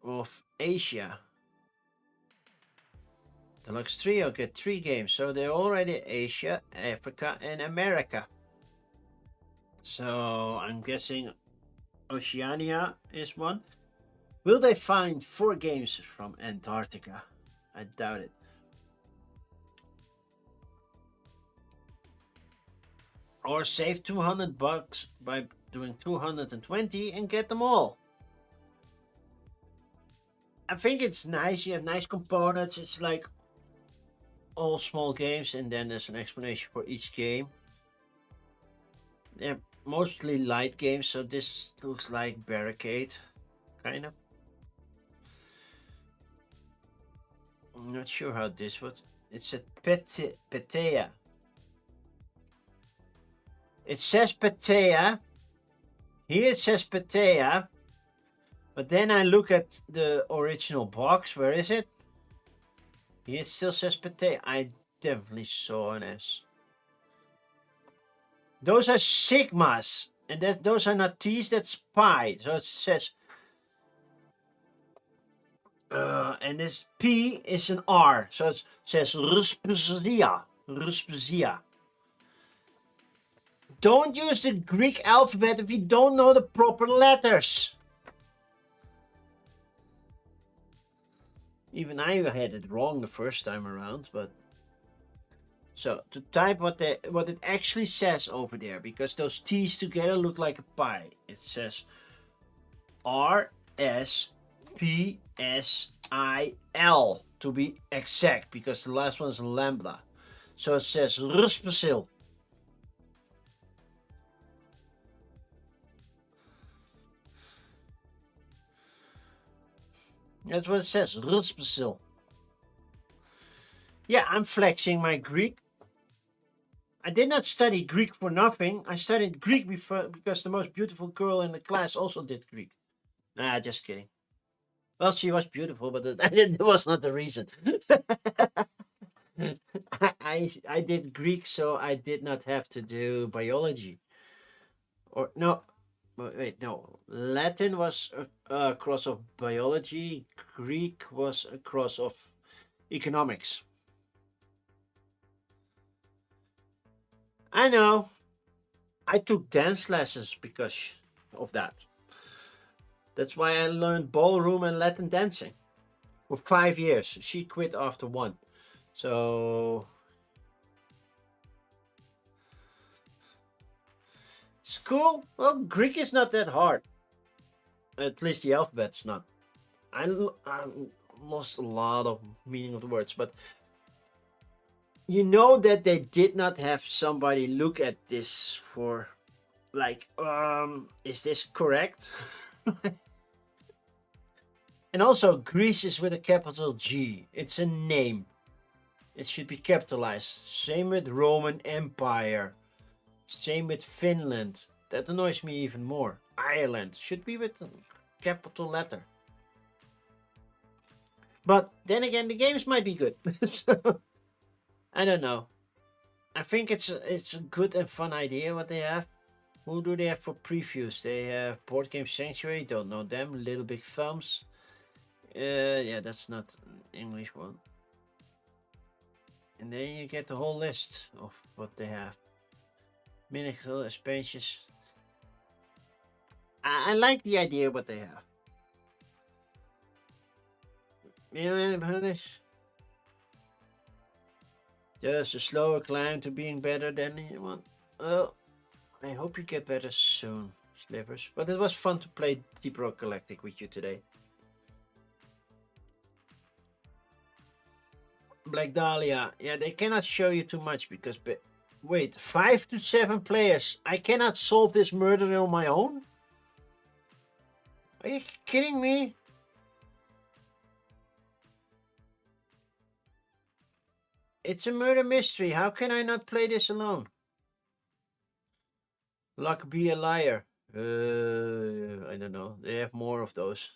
Of Asia. Deluxe Trio get 3 games. So they're already Asia, Africa, and America. So I'm guessing Oceania is one. Will they find 4 games from Antarctica? I doubt it. Or save $200 by doing 220 and get them all. I think it's nice. You have nice components. It's like all small games, and then there's an explanation for each game. They're mostly light games, so this looks like Barricade, kind of. I'm not sure how this was. It's a Petea. It says Petea. Here it says Petea. But then I look at the original box. Where is it? Here it still says Petea. I definitely saw an S. Those are sigmas. And those are not T's, that's pi. So it says... and this P is an R. So it says Ruspezia. Ruspezia. Don't use the Greek alphabet if you don't know the proper letters. Even I had it wrong the first time around, but... So, to type what it actually says over there, because those T's together look like a pi. It says RSPSIL, to be exact, because the last one is lambda. So it says Ruspesil. That's what it says, Ruspesil. Yeah, I'm flexing my Greek. I did not study Greek for nothing. I studied Greek because the most beautiful girl in the class also did Greek. Nah, just kidding. Well, she was beautiful, but that was not the reason. I did Greek, so I did not have to do biology. Or no, wait, no. Latin was a cross of biology. Greek was a cross of economics. I know. I took dance lessons because of that. That's why I learned ballroom and Latin dancing for 5 years. She quit after 1. So school, well, Greek is not that hard. At least the alphabet's not. I lost a lot of meaning of the words, but you know that they did not have somebody look at this for like, is this correct? And also, Greece is with a capital G. It's a name. It should be capitalized. Same with Roman Empire. Same with Finland. That annoys me even more. Ireland should be with a capital letter. But then again, the games might be good. So, I don't know. I think it's a good and fun idea what they have. Who do they have for previews? They have Board Game Sanctuary. Don't know them. Little Big Thumbs. Yeah, that's not an English one. And then you get the whole list of what they have. Miniature expansions. I like the idea what they have. Just a slower climb to being better than anyone. Well, I hope you get better soon, Slivers. But it was fun to play Deep Rock Galactic with you today. Black Dahlia. Yeah, they cannot show you too much because... Wait, 5 to 7 players. I cannot solve this murder on my own? Are you kidding me? It's a murder mystery. How can I not play this alone? Luck be a liar. I don't know. They have more of those.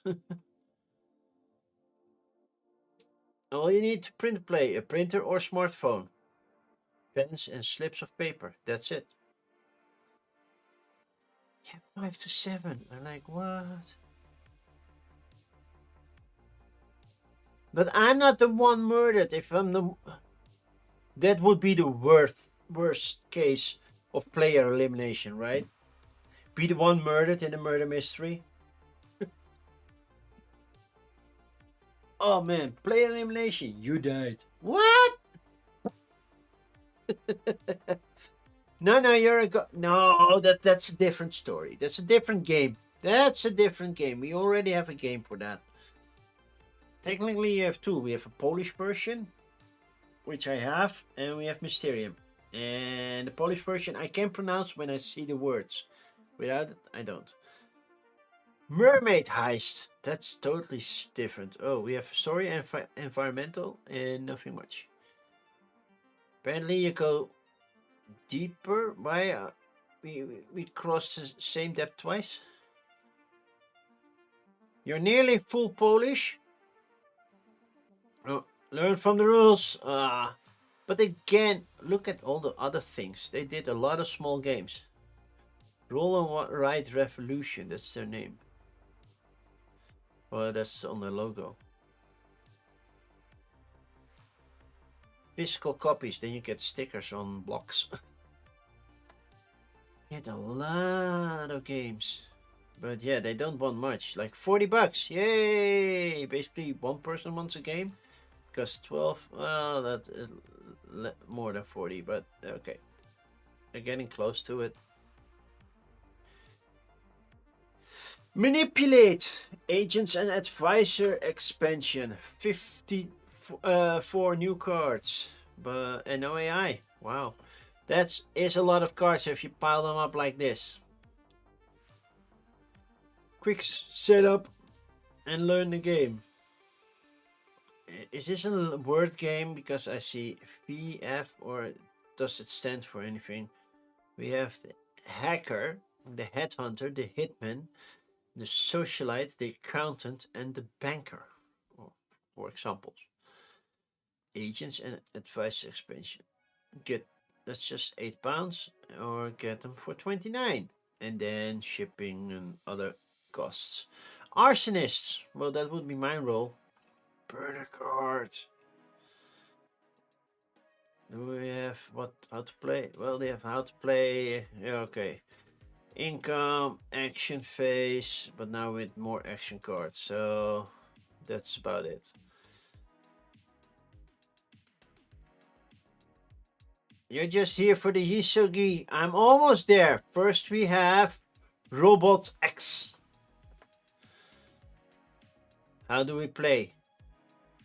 All you need to print play, a printer or smartphone. Pens and slips of paper. That's it. Yeah, 5 to 7. I'm like, what? But I'm not the one murdered. If I'm the... That would be the worst case of player elimination, right? Be the one murdered in a murder mystery. Oh man, player elimination. You died. What? No, you're a no. That's a different story. That's a different game. That's a different game. We already have a game for that. Technically, you have two. We have a Polish version, which I have, and we have Mysterium. And the Polish version I can pronounce when I see the words. Without it, I don't. Mermaid Heist. That's totally different. Oh, we have story and environmental and nothing much. Apparently, you go deeper by we crossed the same depth twice. You're nearly full Polish. Oh, learn from the rules. But again, look at all the other things. They did a lot of small games. Roll and Ride Revolution. That's their name. Well, that's on the logo. Physical copies. Then you get stickers on blocks. Get a lot of games. But yeah, they don't want much. Like 40 bucks. Yay! Basically, one person wants a game. Because 12, well, that's more than 40. But okay. They're getting close to it. Manipulate. Agents and Advisor expansion. 54 new cards. But and no AI. Wow. That is a lot of cards if you pile them up like this. Quick setup and learn the game. Is this a word game? Because I see VF, or does it stand for anything? We have the hacker, the headhunter, the hitman, the socialite, the accountant, and the banker. For examples. Agents and advice expansion. Get that's just £8, or get them for 29, and then shipping and other costs. Arsonists. Well, that would be my role. Burn a card. Do we have how to play? Well, they have how to play. Yeah, okay. Income, action phase, but now with more action cards. So that's about it. You're just here for the Yisogi. I'm almost there. First we have Robot X. How do we play?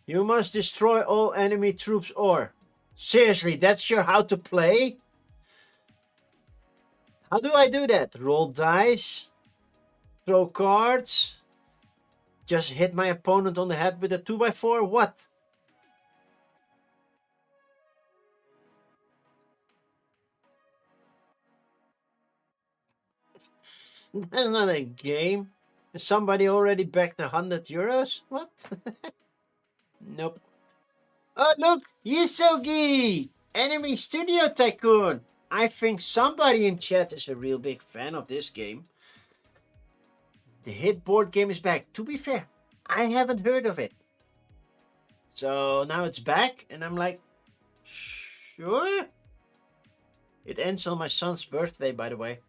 You must destroy all enemy troops or... Seriously, that's your how to play? How do I do that? Roll dice? Throw cards? Just hit my opponent on the head with a 2x4? What? That's not a game. Somebody already backed €100? What? Nope. Oh, look! Yusugi! Enemy Studio Tycoon! I think somebody in chat is a real big fan of this game. The hit board game is back. To be fair, I haven't heard of it. So now it's back, and I'm like, sure? It ends on my son's birthday, by the way.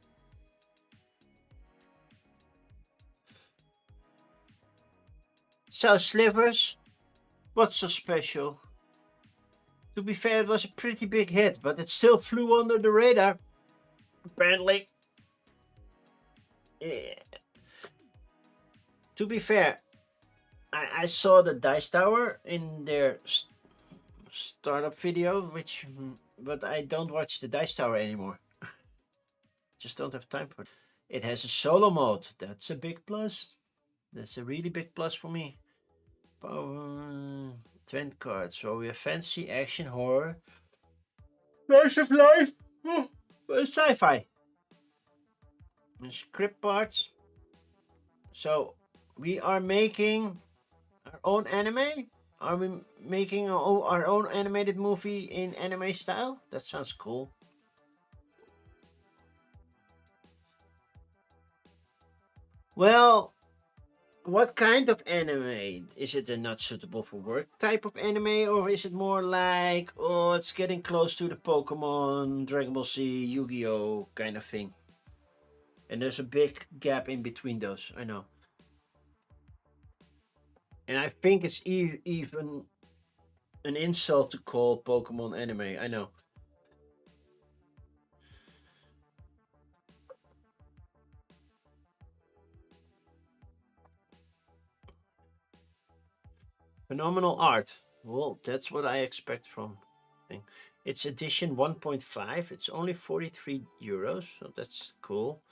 So, Slivers, what's so special? To be fair, it was a pretty big hit, but it still flew under the radar. Apparently. Yeah. To be fair, I saw the Dice Tower in their startup video, but I don't watch the Dice Tower anymore. Just don't have time for it. It has a solo mode. That's a big plus. That's a really big plus for me. 20 cards. So we have fantasy, action, horror, slice of life, sci-fi, and script parts. So we are making our own anime. Are we making our own animated movie in anime style? That sounds cool. Well, what kind of anime? Is it a not suitable for work type of anime, or is it more like, oh, it's getting close to the Pokemon, Dragon Ball Z, Yu-Gi-Oh kind of thing? And there's a big gap in between those, I know. And I think it's even an insult to call Pokemon anime, I know. Phenomenal art. Well, that's what I expect from thing. It's edition 1.5. It's only 43 euros, so that's cool.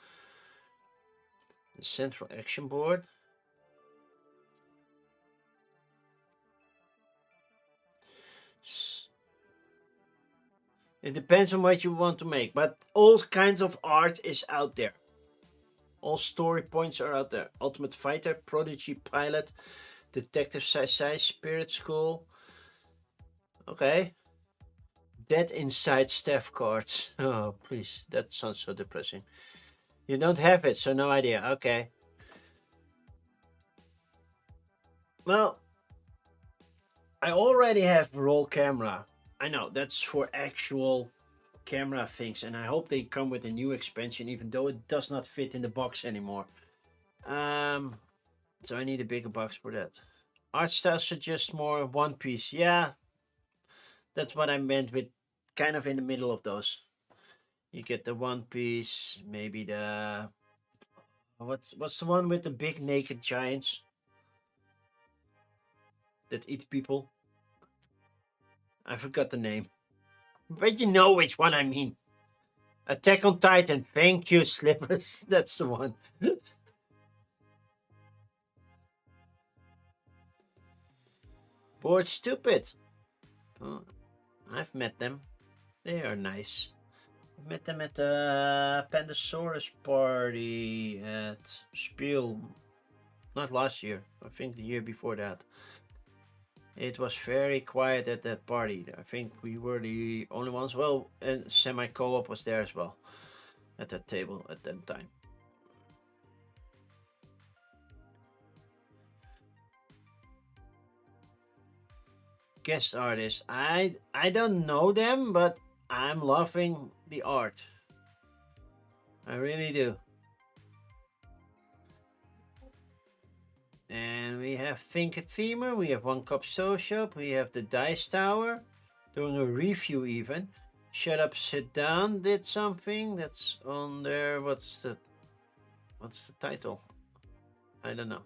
The central action board. It depends on what you want to make, but all kinds of art is out there. All story points are out there. Ultimate Fighter, Prodigy Pilot, Detective Sai, Spirit School. Okay. Dead Inside Staff cards. Oh, please. That sounds so depressing. You don't have it, so no idea. Okay. Well, I already have roll camera. I know, that's for actual camera things, and I hope they come with a new expansion, even though it does not fit in the box anymore. So I need a bigger box for that. Art style suggests more One Piece. Yeah, that's what I meant with kind of in the middle of those. You get the One Piece, maybe the what's the one with the big naked giants that eat people? I forgot the name, but you know which one I mean. Attack on Titan. Thank you, Slippers. That's the one. Bored Stupid. Oh, I've met them. They are nice. I met them at the Pandasaurus party at Spiel. Not last year. I think the year before that. It was very quiet at that party. I think we were the only ones. Well, and Semi Co-op was there as well at that table at that time. Guest artists. I don't know them, but I'm loving the art. I really do. And we have Think Themer, we have One Cup Social, we have the Dice Tower, doing a review even. Shut Up, Sit Down did something that's on there. What's the title? I don't know.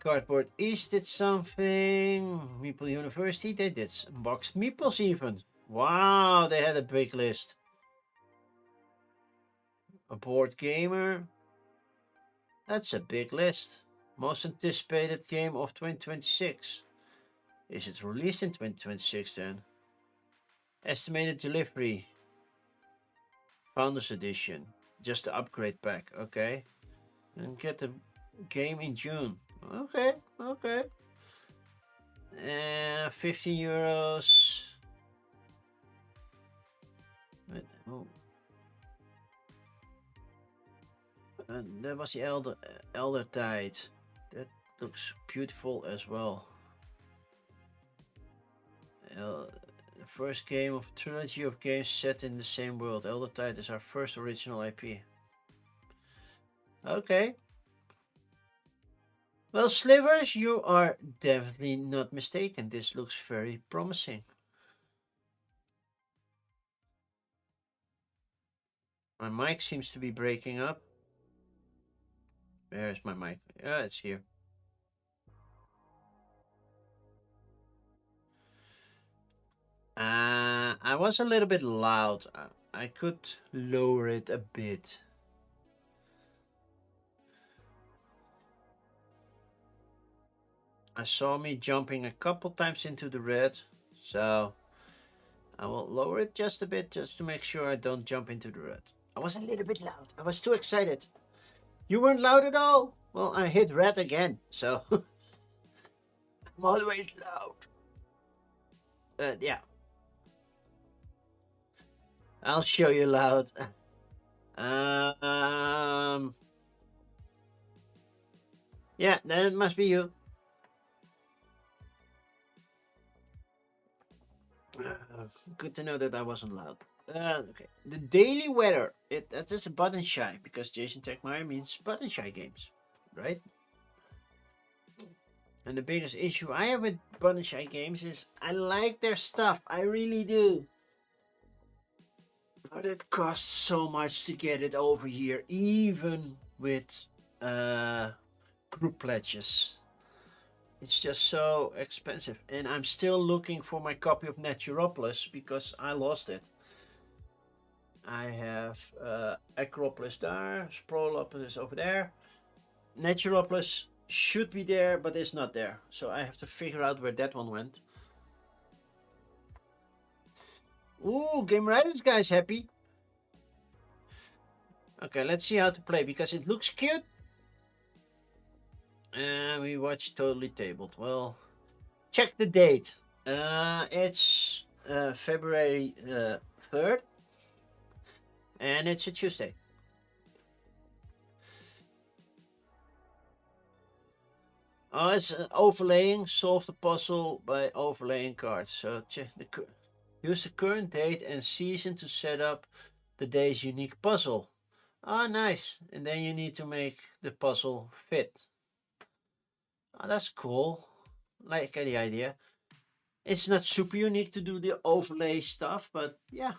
Cardboard East did something. Meeple University, they did Boxed Meeples even. Wow, they had a big list. A Board Gamer. That's a big list. Most anticipated game of 2026. Is it released in 2026 then? Estimated delivery. Founders Edition. Just the upgrade pack. Okay. And get the game in June. Okay. Okay. 50 euros. Oh. That was the Elder Tide. That looks beautiful as well. The first game of a trilogy of games set in the same world. Elder Tide is our first original IP. Okay. Well, Slivers, you are definitely not mistaken. This looks very promising. My mic seems to be breaking up. Where's my mic? Yeah, it's here. I was a little bit loud. I could lower it a bit. I saw me jumping a couple times into the red, so I will lower it just a bit just to make sure I don't jump into the red. I was a little bit loud. I was too excited. You weren't loud at all. Well, I hit red again, so I'm always loud. Yeah, I'll show you loud. Yeah, then it must be you. Good to know that I wasn't loud. Okay. The daily weather. That is a button shy because Jason Techmeyer means button shy games, right? And the biggest issue I have with button shy games is I like their stuff. I really do. But it costs so much to get it over here, even with group pledges. It's just so expensive. And I'm still looking for my copy of Naturopolis because I lost it. I have Acropolis there, Sprolopolis over there. Naturopolis should be there, but it's not there. So I have to figure out where that one went. Ooh, Game Riders guy's happy. Okay, let's see how to play because it looks cute. And we watch Totally Tabled. Well, check the date. It's February 3rd. And it's a Tuesday. Oh, it's overlaying. Solve the puzzle by overlaying cards. So use the current date and season to set up the day's unique puzzle. Ah, nice. And then you need to make the puzzle fit. Oh, that's cool. Like the idea. It's not super unique to do the overlay stuff, but yeah.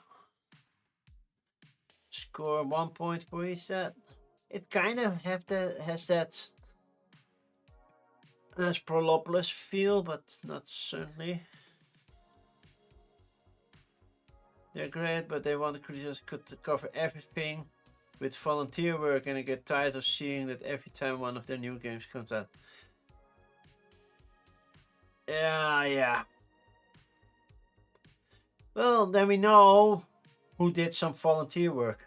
Score 1 point for each set. It kind of has that Sprolopolis feel, but not certainly. They're great, but they want the creators could cover everything with volunteer work, and I get tired of seeing that every time one of their new games comes out. Yeah. Well, then we know who did some volunteer work.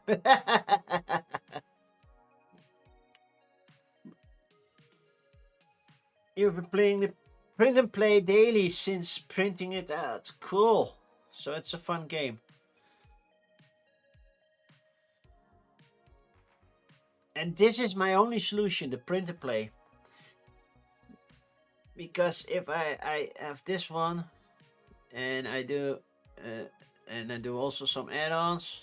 You've been playing the print and play daily since printing it out. Cool. So it's a fun game. And this is my only solution, the print and play. Because if I have this one and I do also some add-ons.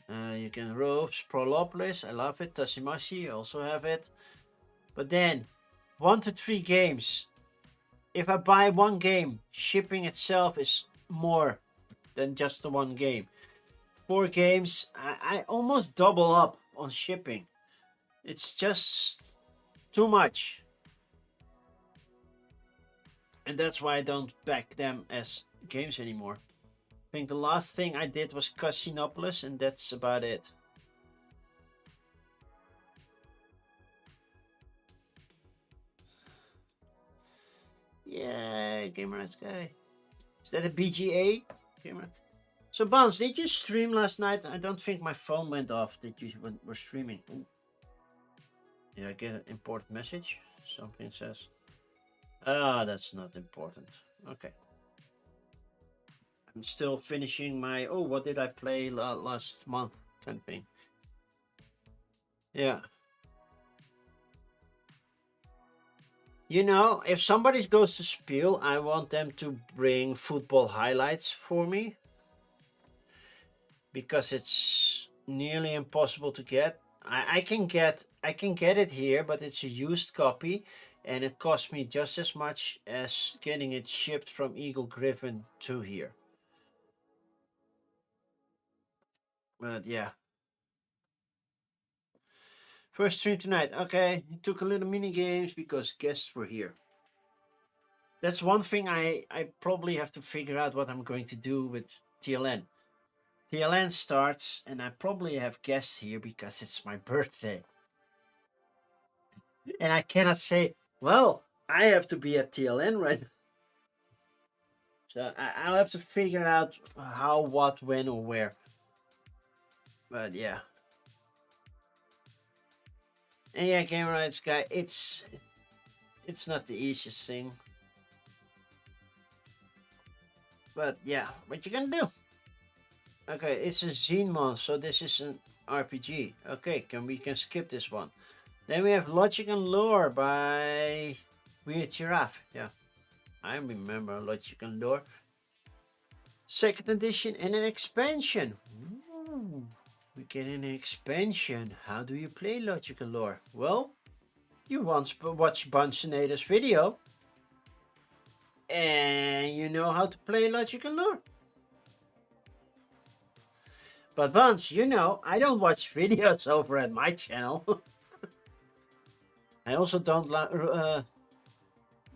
You can ropes, Prolopolis, I love it. Tashimashi, I also have it. But then 1 to 3 games. If I buy one game, shipping itself is more than just the one game. 4 games, I almost double up on shipping. It's just too much. And that's why I don't back them as games anymore. I think the last thing I did was Casinopolis, and that's about it. Yeah, Gamer Rights Guy. Is that a BGA? Gamer. So, Bounce, did you stream last night? I don't think my phone went off that you were streaming. Ooh. Did I get an important message? Something says. Ah, that's not important. Okay. I'm still finishing my, what did I play last month kind of thing. Yeah. You know, if somebody goes to Spiel, I want them to bring football highlights for me. Because it's nearly impossible to get. I can get it here, but it's a used copy, and it costs me just as much as getting it shipped from Eagle Griffin to here. But yeah. First stream tonight. Okay, he took a little mini games because guests were here. That's one thing I probably have to figure out what I'm going to do with TLN. TLN starts, and I probably have guests here because it's my birthday. And I cannot say, Well, I have to be at TLN right now. So I'll have to figure out how, what, when, or where. But yeah. And yeah, Game Rights guy, it's not the easiest thing. But yeah, what you gonna do? Okay, it's a Zine month, so this is an RPG. Okay, we can skip this one. Then we have Logic and Lore by Weird Giraffe. Yeah, I remember Logic and Lore. Second edition and an expansion. Ooh, we get an expansion. How do you play Logic and Lore? Well, you once watched Bunsenator's video, and you know how to play Logic and Lore. But Buns, you know, I don't watch videos over at my channel. I also don't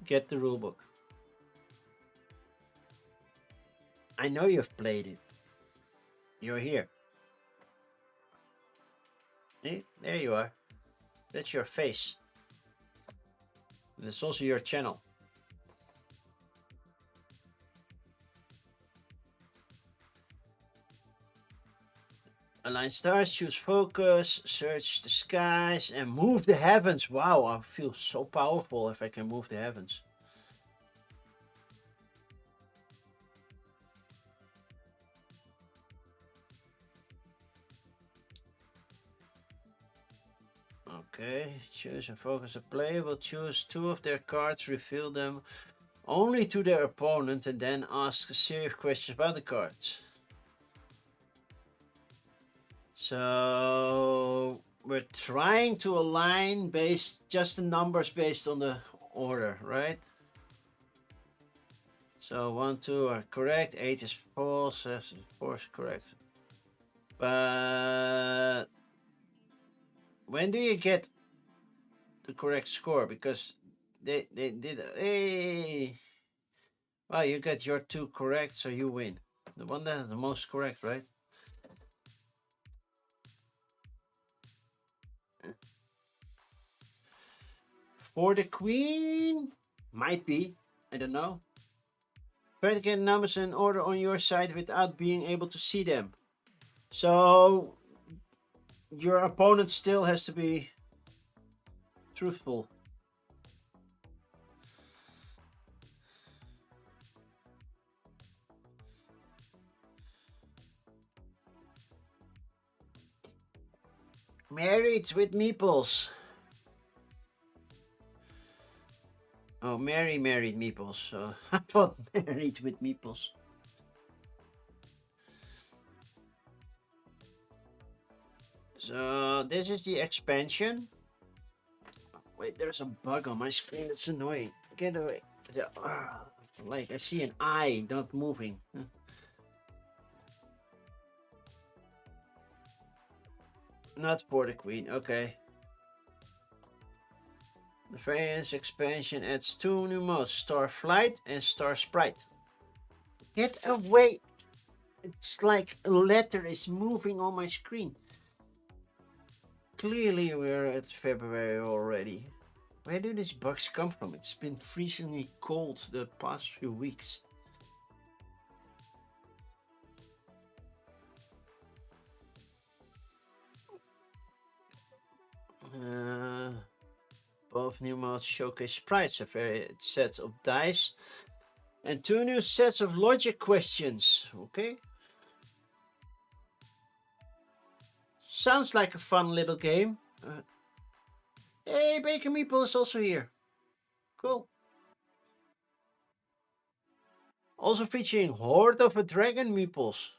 get the rulebook. I know you've played it. You're here. There you are. That's your face. And it's also your channel. Align stars, choose focus, search the skies, and move the heavens. Wow, I feel so powerful if I can move the heavens. Okay, choose and focus. A player will choose two of their cards, reveal them only to their opponent, and then ask a series of questions about the cards. So we're trying to align based just the numbers based on the order, right? So 1, 2 are correct, 8 is false, 7 is 4 is correct. But when do you get the correct score? Because they did. Hey, well, you get your 2 correct, so you win. The one that has the most correct, right? For the queen, might be. I don't know. Try to get numbers in order on your side without being able to see them. So your opponent still has to be truthful. Married with meeples. Oh, Mary married meeples. So I thought married with meeples. So this is the expansion. Wait, there's a bug on my screen. It's annoying. Get away. Like I see an eye not moving. Not for the queen. Okay. The variance expansion adds 2 new modes: Star Flight and Star Sprite. Get away! It's like a letter is moving on my screen. Clearly we're at February already. Where do these bugs come from? It's been freezingly cold the past few weeks. Both new modes showcase sprites, a varied set of dice, and 2 new sets of logic questions. Okay. Sounds like a fun little game. Hey, Bacon Meeple is also here. Cool. Also featuring Horde of a Dragon Meeples.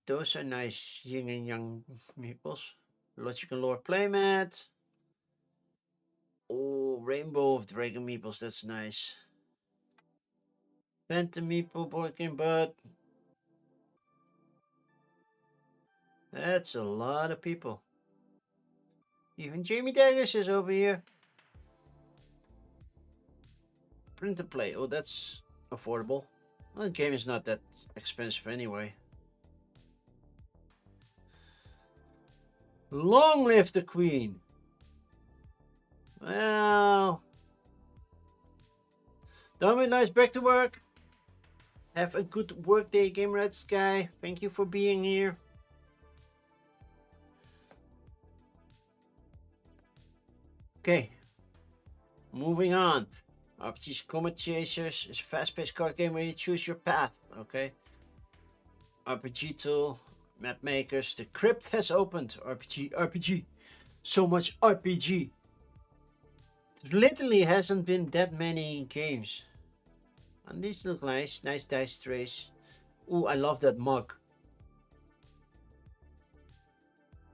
Those are nice yin and yang meeples. Logical Lore playmat. Oh, Rainbow of Dragon Meeples, that's nice. Phantom Meeple board game, but that's a lot of people. Even Jamie Daggers is over here. Print to play. Oh, that's affordable. Well, the game is not that expensive anyway. Long live the Queen! Well, Domino's back to work. Have a good work day, Game Rats guy. Thank you for being here. Okay, moving on. RPG's Comet Chasers is a fast-paced card game where you choose your path. Okay. RPG tool, map makers. The crypt has opened. RPG. So much RPG. There literally hasn't been that many games. And these look nice. Nice dice trays. Ooh, I love that mug.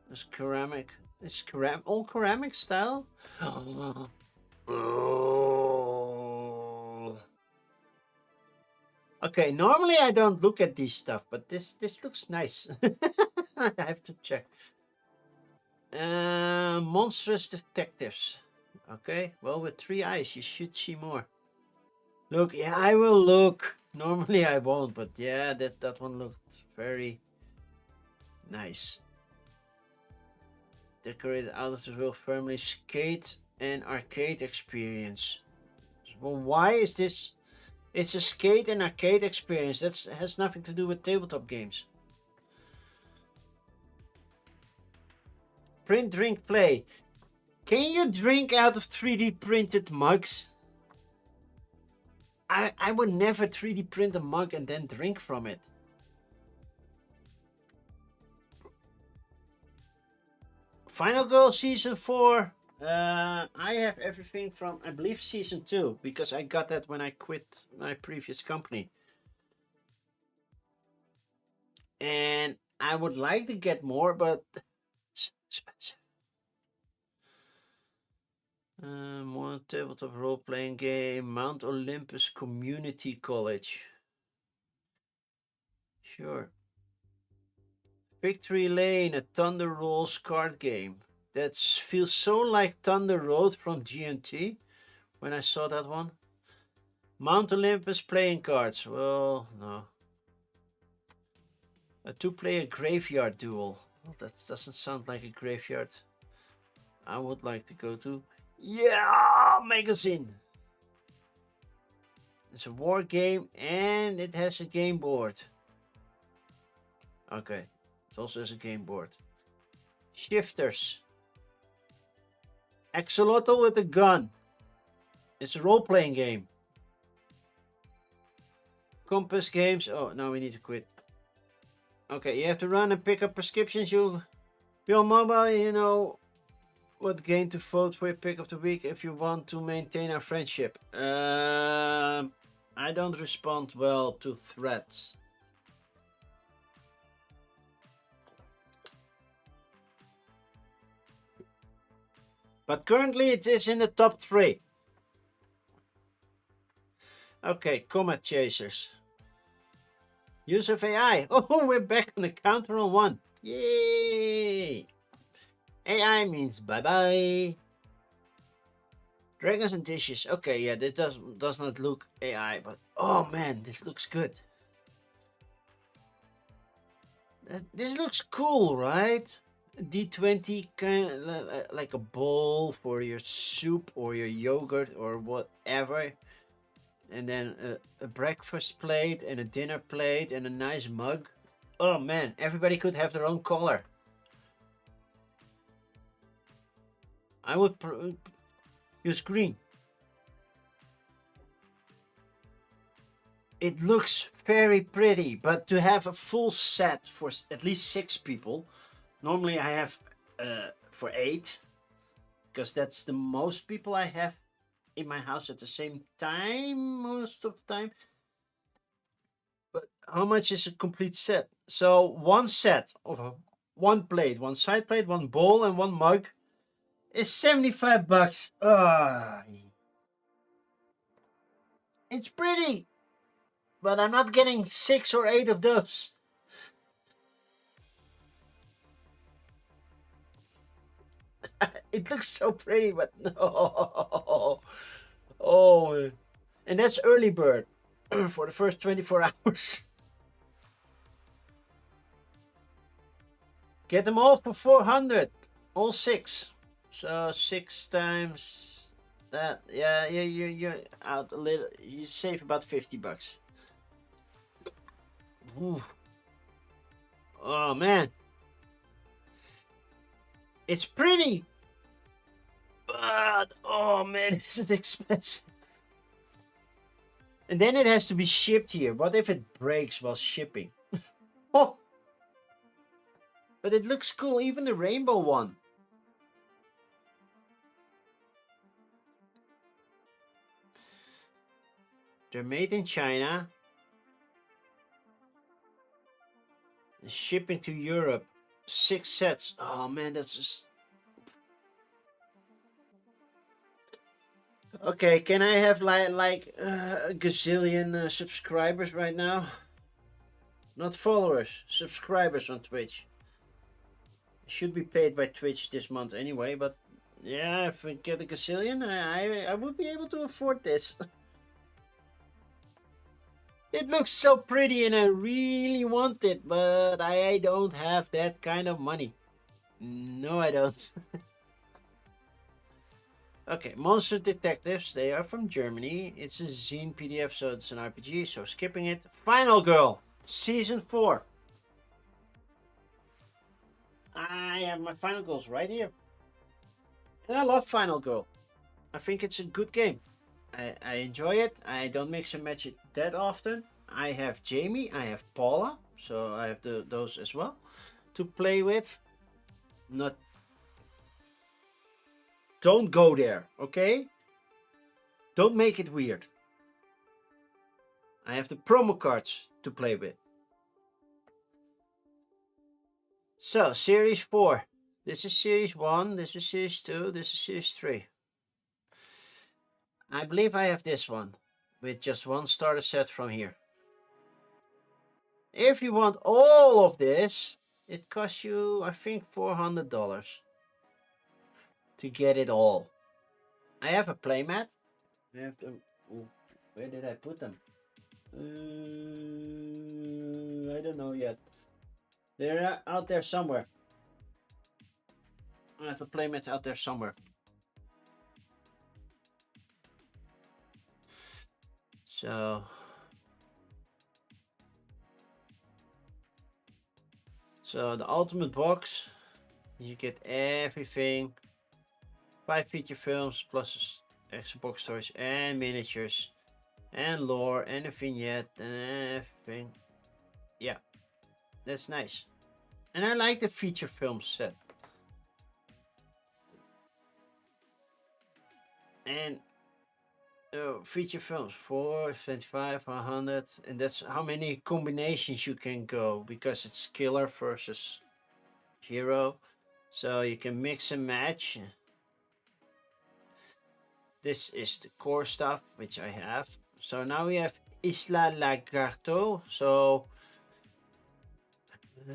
It's ceramic. It's all ceramic style. Oh. Okay, normally I don't look at these stuff, but this looks nice. I have to check. Monstrous detectives. Okay, well, with 3 eyes, you should see more. Look, yeah, I will look. Normally I won't, but yeah, that one looked very nice. Decorated out of the world firmly skate and arcade experience. Well, why is this? It's a skate and arcade experience. That has nothing to do with tabletop games. Print, drink, play. Can you drink out of 3D printed mugs? I would never 3D print a mug and then drink from it. Final Girl Season 4. I have everything from, I believe, Season 2. Because I got that when I quit my previous company. And I would like to get more, but it's expensive. More tabletop role-playing game. Mount Olympus Community College. Sure. Victory Lane, a Thunder Rolls card game. That feels so like Thunder Road from GMT when I saw that one. Mount Olympus playing cards. Well, no. A 2-player graveyard duel. Well, that doesn't sound like a graveyard I would like to go to. Yeah, magazine. It's a war game and it has a game board. Okay, it also has a game board. Shifters. Axolotl with a gun. It's a role-playing game. Compass games. Oh, now we need to quit. Okay, you have to run and pick up prescriptions. You're mobile, you know what game to vote for your pick of the week if you want to maintain our friendship. I don't respond well to threats. But currently it is in the top 3. Okay, Comet Chasers. Use of AI. Oh, we're back on the counter on 1. Yay! AI means bye-bye. Dragons and dishes. Okay, yeah, this does not look AI, but oh man, this looks good. This looks cool, right? D20 kind of like a bowl for your soup or your yogurt or whatever. And then a breakfast plate and a dinner plate and a nice mug. Oh man, everybody could have their own color. I would use green. It looks very pretty, but to have a full set for at least 6 people, normally I have for 8, because that's the most people I have in my house at the same time most of the time. But how much is a complete set? So one set of one plate, one side plate, one bowl, and one mug is $75. It's pretty, but I'm not getting 6 or 8 of those. It looks so pretty, but no. Oh, and that's early bird for the first 24 hours. Get them all for 400, all 6. So 6 times That yeah, you're out a little. You save about $50. Ooh. Oh man, it's pretty, but oh man, this is expensive. And then it has to be shipped here. What if it breaks while shipping? Oh, but it looks cool. Even the rainbow one. They're made in China. Shipping to Europe. 6 sets. Oh man, that's just... Okay, can I have like a gazillion subscribers right now? Not followers, subscribers on Twitch. Should be paid by Twitch this month anyway, but yeah, if we get a gazillion, I would be able to afford this. It looks so pretty and I really want it, but I don't have that kind of money. No, I don't. Okay, Monster Detectives, they are from Germany. It's a zine PDF, so it's an RPG, so skipping it. Final Girl, Season 4. I have my Final Girls right here. And I love Final Girl. I think it's a good game. I enjoy it. I don't mix and match it that often. I have Jamie, I have Paula, so I have those as well to play with. Not... Don't go there, okay? Don't make it weird. I have the promo cards to play with. So, Series 4. This is Series 1, this is Series 2, this is Series 3. I believe I have this one, with just one starter set from here. If you want all of this, it costs you, I think, $400 to get it all. I have a playmat. I have them. Ooh, where did I put them? I don't know yet. They're out there somewhere. I have a playmat out there somewhere. So the ultimate box, you get everything. 5 feature films plus extra box storage and miniatures and lore and a vignette and everything. Yeah, that's nice. And I like the feature film set. And feature films 4, 25, 100, and that's how many combinations you can go, because it's killer versus hero, so you can mix and match. This is the core stuff which I have. So now we have Isla Lagarto. So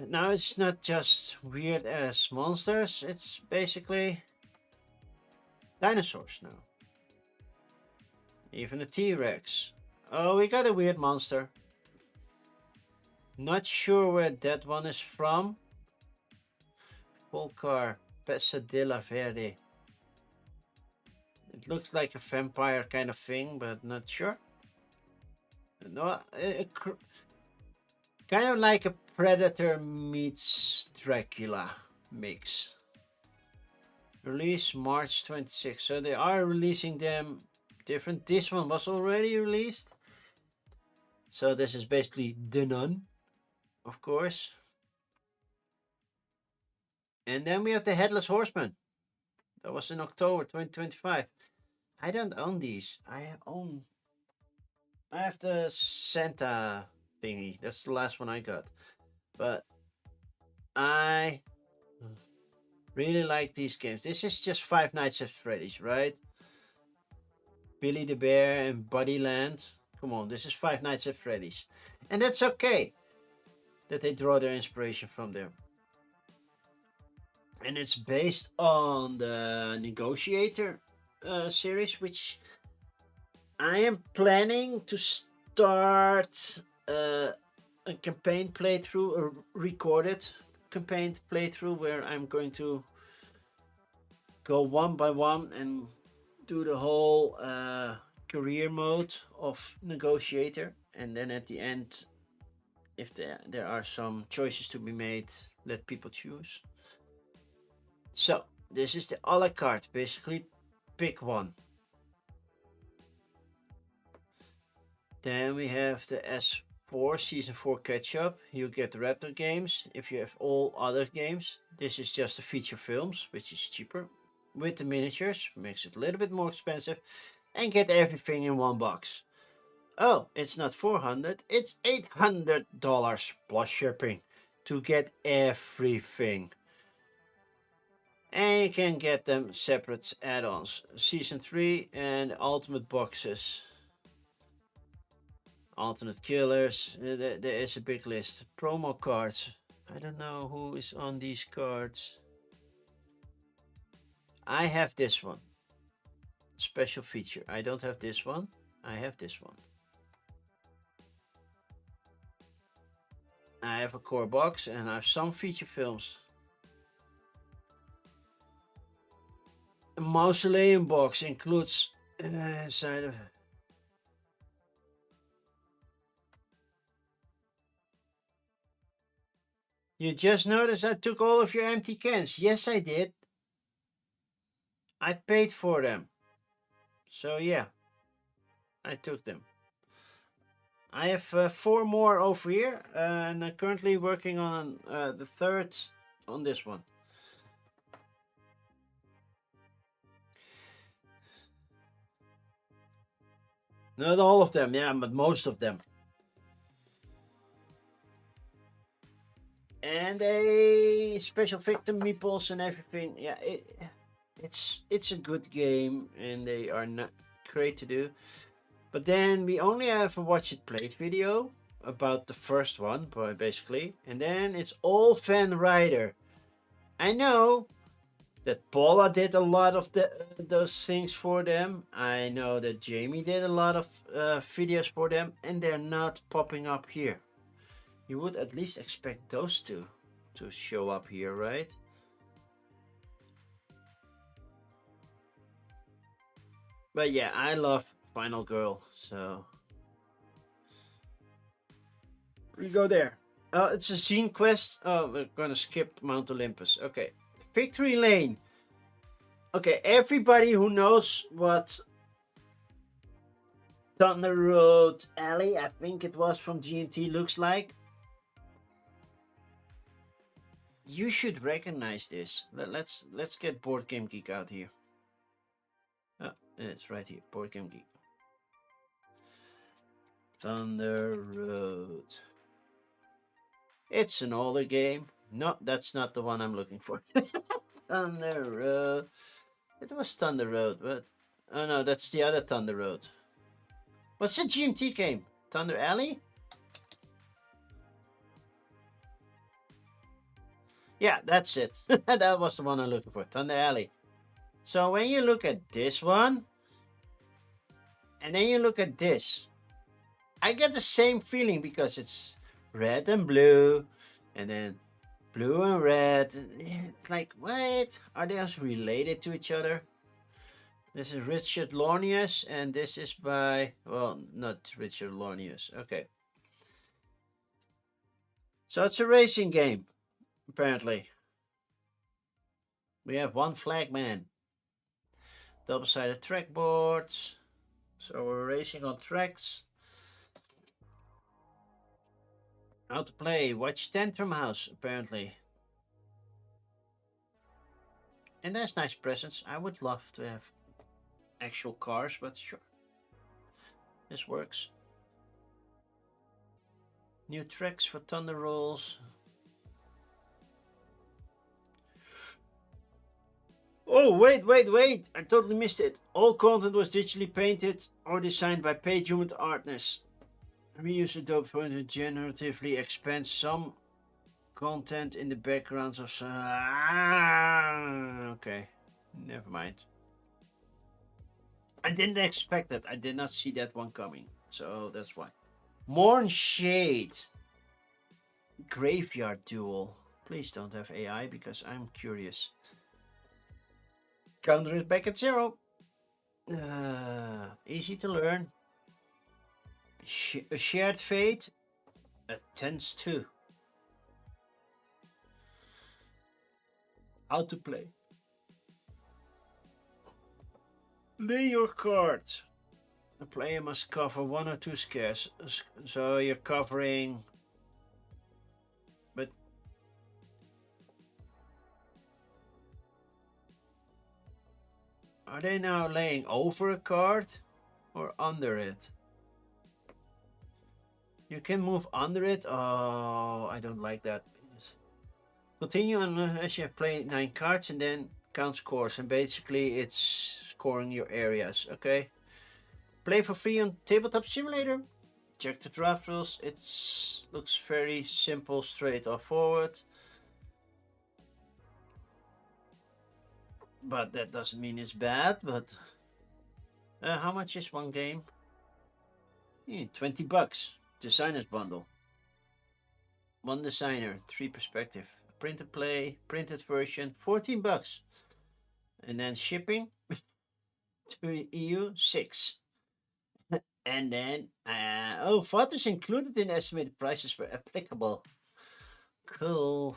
now it's not just weird ass monsters, it's basically dinosaurs now. Even a T-Rex. Oh, we got a weird monster. Not sure where that one is from. Volcar Pesadilla Verde. It looks like a vampire kind of thing, but not sure. No, kind of like a Predator meets Dracula mix. Release March 26. So they are releasing them different. This one was already released. So this is basically The Nun, of course. And then we have the Headless Horseman. That was in October 2025. I don't own these. I have the Santa thingy. That's the last one I got. But I really like these games. This is just Five Nights at Freddy's, right? Billy the Bear and Buddyland. Come on, this is Five Nights at Freddy's. And that's okay that they draw their inspiration from there. And it's based on the Negotiator series, which I am planning to start a campaign playthrough, a recorded campaign playthrough, where I'm going to go one by one and do the whole career mode of negotiator, and then at the end, if there are some choices to be made, let people choose. So this is the a la carte. Basically, pick one. Then we have the S4 Season 4 catch-up. You get the Raptor games if you have all other games. This is just the feature films, which is cheaper. With the miniatures, makes it a little bit more expensive. And get everything in one box. Oh, it's not $400, it's $800 plus shipping to get everything. And you can get them separate add-ons. Season 3 and Ultimate boxes. Alternate killers. There is a big list. Promo cards. I don't know who is on these cards. I have this one. Special feature. I don't have this one. I have this one. I have a core box and I have some feature films. A mausoleum box includes inside of. You just noticed I took all of your empty cans. Yes, I did. I paid for them. So yeah, I took them. I have 4 more over here, and I'm currently working on the third on this one. Not all of them, yeah, but most of them. And a special victim meeples and everything. Yeah, it's a good game, and they are not great to do. But then we only have a watch it played video about the first one, basically, and then it's all Van Ryder. I know that Paula did a lot of those things for them. I know that Jamie did a lot of videos for them, and they're not popping up here. You would at least expect those two to show up here, right? But yeah, I love Final Girl, so we go there. It's a scene quest. Oh, we're gonna skip Mount Olympus. Okay, Victory Lane. Okay, everybody who knows what Thunder Road Alley, I think it was from GMT, looks like, you should recognize this. Let's get Board Game Geek out here. Oh, it's right here, Board Game Geek. Thunder Road. It's an older game. No, that's not the one I'm looking for. Thunder Road. It was Thunder Road, but oh no, that's the other Thunder Road. What's the GMT game? Thunder Alley? Yeah, that's it. That was the one I'm looking for. Thunder Alley. So when you look at this one, and then you look at this, I get the same feeling because it's red and blue, and then blue and red. It's like, what? Are they also related to each other? This is Richard Lornius, and this is by, well, not Richard Lornius. Okay. So it's a racing game, apparently. We have one flagman. Double-sided track boards. So we're racing on tracks. How to play. Watch Tantrum House, apparently. And there's nice presents. I would love to have actual cars, but sure. This works. New tracks for Thunder Rolls. Oh, wait. I totally missed it. All content was digitally painted or designed by paid human artists. Reuse Adobe Photoshop to generatively expand some content in the backgrounds of some. Okay, never mind. I didn't expect that. I did not see that one coming, so that's why. Morn Shade. Graveyard Duel. Please don't have AI because I'm curious. Counter is back at 0. Easy to learn. A shared fate. Attends to. How to play. Lay your cards. The player must cover one or two squares. So you're covering. But. Are they now laying over a card or under it? You can move under it. Oh, I don't like that. Continue on as you play 9 cards and then count scores. And basically it's scoring your areas. Okay. Play for free on Tabletop Simulator. Check the draft rules. It looks very simple, straight or forward. But that doesn't mean it's bad. But how much is one game? $20. Designer's bundle. One designer, 3 perspective. Print and play, printed version, $14. And then shipping to EU, 6. And then, VAT is included in estimated prices where applicable. Cool.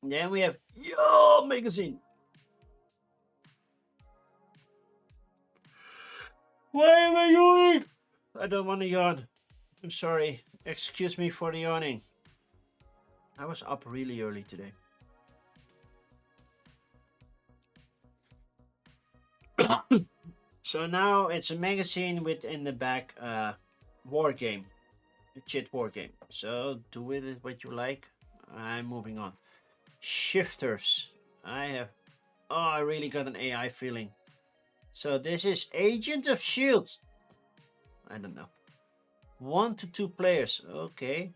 Then we have Yo Magazine. Why am I yawning? I don't want to yawn. I'm sorry. Excuse me for the yawning. I was up really early today. So now it's a magazine with in the back war game. A chit war game. So do with it what you like. I'm moving on. Shifters. I really got an AI feeling. So this is Agent of Shield. I don't know. 1 to 2 players. Okay.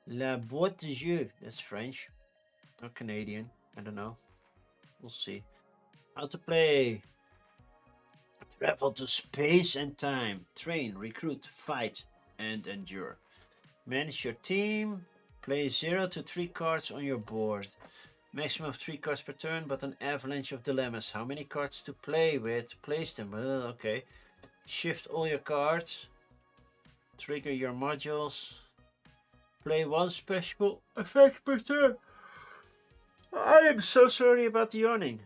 La boîte de jeu. That's French. Or Canadian. I don't know. We'll see. How to play. Travel to space and time. Train, recruit, fight, and endure. Manage your team. Play 0 to 3 cards on your board. Maximum of 3 cards per turn, but an avalanche of dilemmas. How many cards to play with? Place them. Okay. Shift all your cards. Trigger your modules. Play 1 special effect per turn. I am so sorry about the yawning.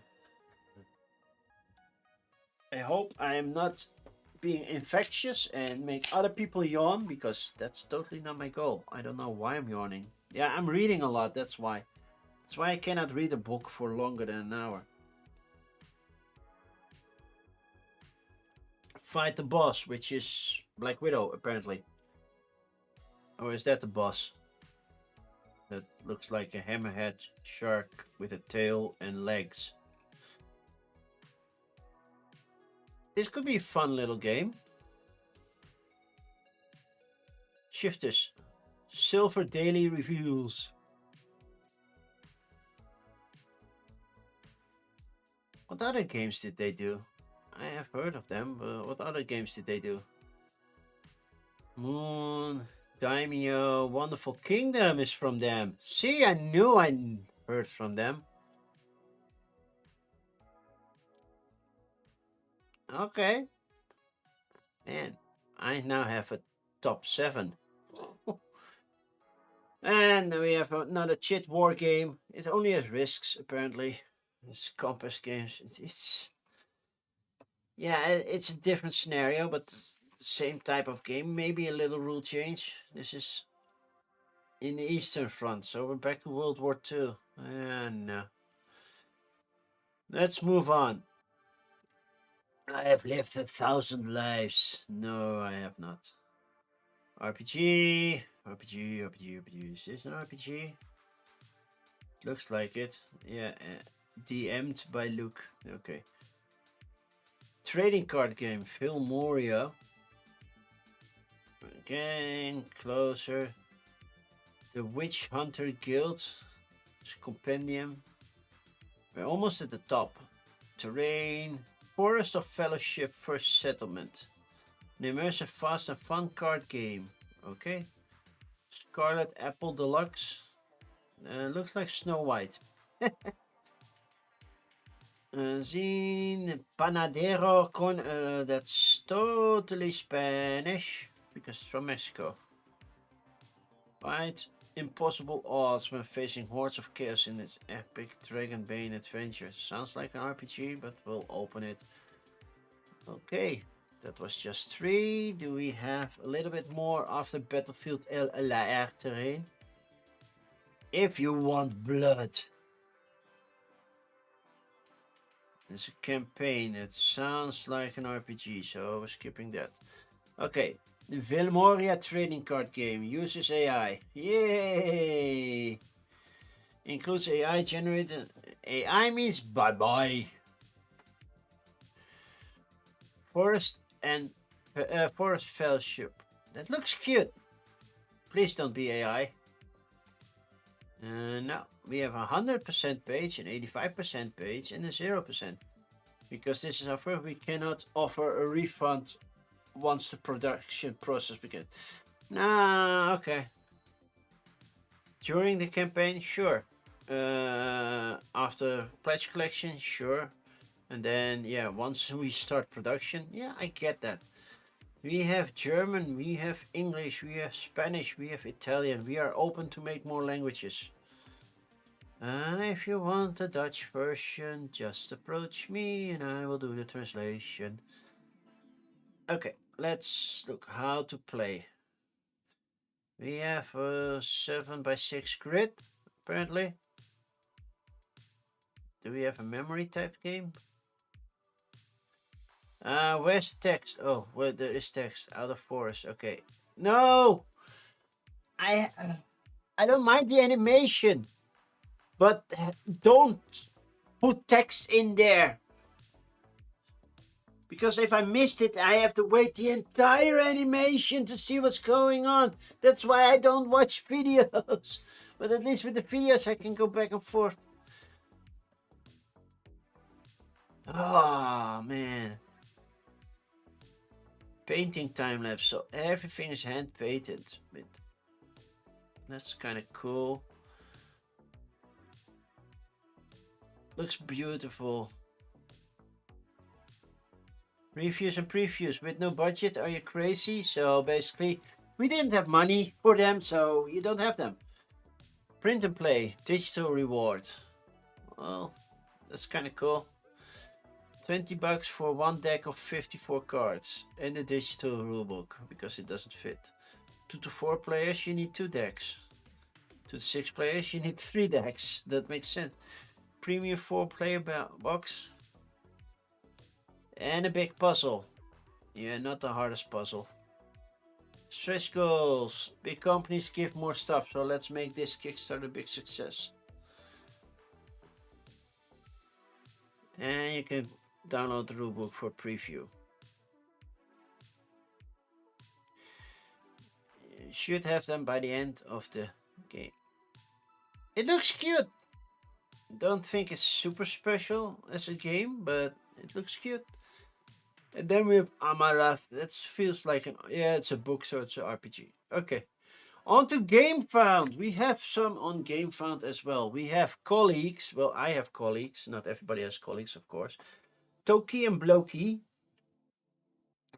I hope I am not being infectious and make other people yawn, because that's totally not my goal. I don't know why I'm yawning. Yeah, I'm reading a lot, that's why. That's why I cannot read a book for longer than an hour. Fight the boss, which is Black Widow, apparently. Or is that the boss? That looks like a hammerhead shark with a tail and legs. This could be a fun little game. Shifters. Silver Daily Reveals. What other games did they do? I have heard of them, but what other games did they do? Moon, Daimyo, Wonderful Kingdom is from them. See, I knew I heard from them. Okay. And I now have a top 7. And we have another chit war game. It only has risks, apparently. It's compass games. It's a different scenario, but same type of game. Maybe a little rule change. This is in the Eastern Front, so we're back to World War II. No. Let's move on. I have lived 1,000 lives. No, I have not. RPG. Is this an RPG? Looks like it. Yeah, DM'd by Luke. Okay. Trading card game, Phil Moria. Again, closer. The Witch Hunter Guild. Compendium. We're almost at the top. Terrain. Forest of Fellowship, First Settlement. An immersive, fast and fun card game. Okay. Scarlet Apple Deluxe. Looks like Snow White. Zine Panadero con. That's totally Spanish because it's from Mexico. Fight impossible odds when facing hordes of chaos in its epic Dragon Bane adventure. Sounds like an RPG, but we'll open it. Okay, that was just 3. Do we have a little bit more after Battlefield LR terrain? If you want blood. It's a campaign. It sounds like an RPG, so we're skipping that. Okay, the Vilmoria trading card game uses AI. Yay! Includes AI generated. AI means bye bye. Forest and Forest Fellowship. That looks cute. Please don't be AI. No, we have 100% page, an 85% page, and a 0%. Because this is our first, we cannot offer a refund once the production process begins. Nah, okay. During the campaign, sure. After pledge collection, sure. And then, yeah, once we start production, yeah, I get that. We have German, we have English, we have Spanish, we have Italian. We are open to make more languages. If you want a Dutch version, just approach me and I will do the translation. Okay, let's look how to play. We have a 7x6 grid, apparently. Do we have a memory type game? Where's text? Oh, well, there is text. Out of forest. Okay. No! I don't mind the animation, but don't put text in there. Because if I missed it, I have to wait the entire animation to see what's going on. That's why I don't watch videos. But at least with the videos, I can go back and forth. Oh, man. Painting time lapse. So everything is hand painted. That's kind of cool. Looks beautiful. Reviews and previews with no budget. Are you crazy? So basically, we didn't have money for them, so you don't have them. Print and play. Digital reward. Well, that's kind of cool. $20 for one deck of 54 cards and a digital rulebook because it doesn't fit. 2 to 4 players, you need 2 decks. 2 to 6 players, you need 3 decks. That makes sense. Premium 4-player box. And a big puzzle. Yeah, not the hardest puzzle. Stretch goals. Big companies give more stuff, so let's make this Kickstarter a big success. And you can download the rulebook for preview. You should have them by the end of the game. It looks cute. Don't think it's super special as a game, but it looks cute. And then we have Amarath. That feels like it's a book, so it's an RPG. Okay. On to GameFound. We have some on GameFound as well. We have colleagues. Well, I have colleagues. Not everybody has colleagues, of course. Toki and Bloki.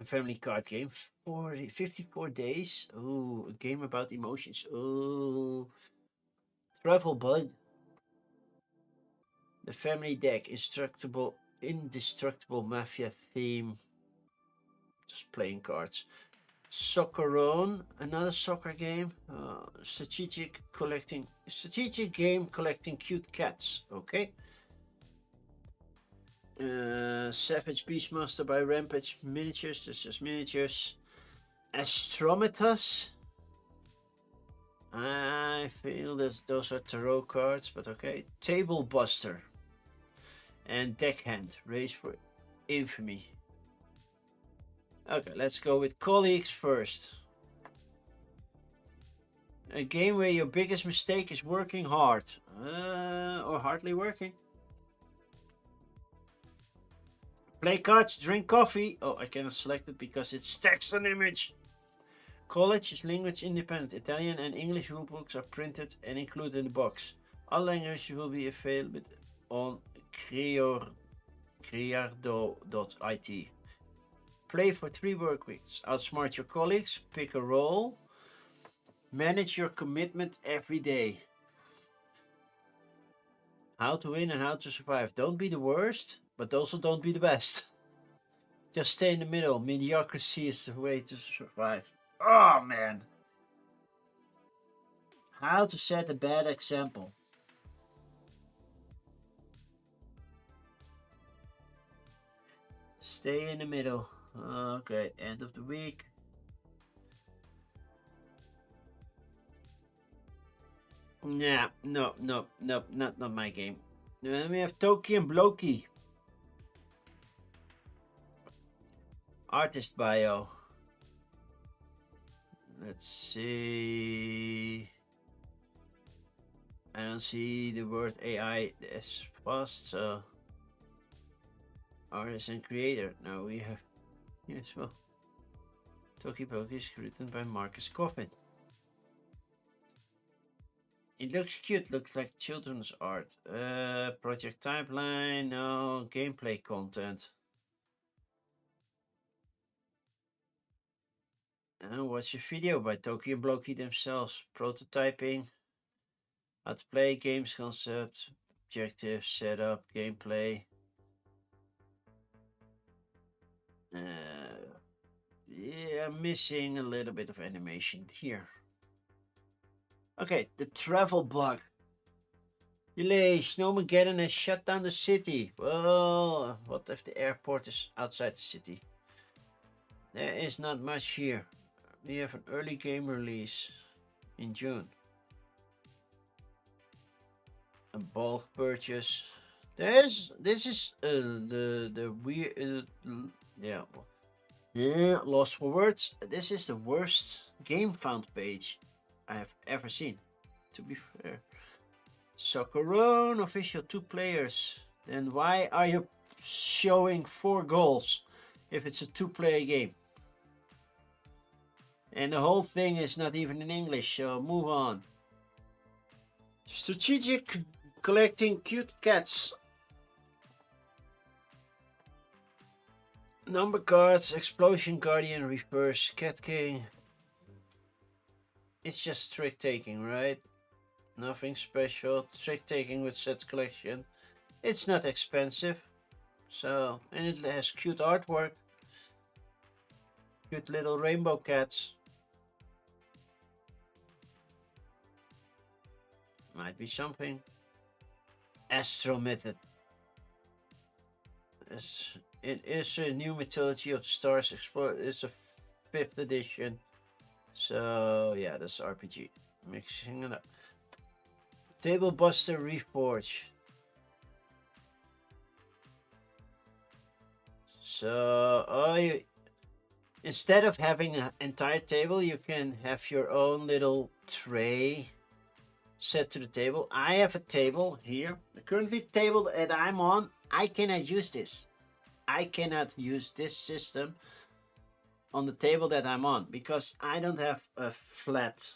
A family card game. 54 days. Oh, a game about emotions. Oh. Travel Bug. The family deck. Indestructible mafia theme. Just playing cards. Soccerone, another soccer game. Strategic game collecting cute cats. Okay. Savage Beastmaster by Rampage Miniatures. This is miniatures. Astrometas. I feel that those are tarot cards, but okay. Table Buster. And Deckhand. Race for Infamy. Okay, let's go with colleagues first. A game where your biggest mistake is working hard. Or hardly working. Play cards, drink coffee. Oh, I cannot select it because it's text and image. College is language independent. Italian and English rulebooks are printed and included in the box. All languages will be available on Criardo.it. Play for 3 work weeks. Outsmart your colleagues. Pick a role. Manage your commitment every day. How to win and how to survive. Don't be the worst, but also don't be the best. Just stay in the middle. Mediocrity is the way to survive. Oh man. How to set a bad example. Stay in the middle. Okay, end of the week. Nah, no, not my game. Then we have Toki and Bloki. Artist bio. Let's see. I don't see the word AI as fast, so artist and creator. Now we have yes, well. Toki Bloki is written by Marcus Coffin. It looks cute, looks like children's art. Project timeline, no gameplay content. Watch a video by Toki and Bloki themselves. Prototyping, how to play, games concept, objective, setup, gameplay. Yeah, missing a little bit of animation here. Okay, the travel bug. Delay, Snowmageddon has shut down the city. Well, what if the airport is outside the city? There is not much here. We have an early game release in June. A bulk purchase. This is the weird lost for words. This is the worst game found page I have ever seen. To be fair, Soccerone official 2 players. Then why are you showing 4 goals if it's a 2-player game? And the whole thing is not even in English, so move on. Strategic collecting cute cats. Number cards, Explosion Guardian, Reverse, Cat King. It's just trick taking, right? Nothing special. Trick taking with sets collection. It's not expensive. So, and it has cute artwork. Cute little rainbow cats. Might be something. Astro Method. It is a new mythology of the stars explored. It's a 5th edition. So yeah, that's RPG. Mixing it up. Table Buster Reforge. So instead of having an entire table, you can have your own little tray set to the table. I have a table here. The currently table that I'm on, I cannot use this. I cannot use this system on the table that I'm on because I don't have a flat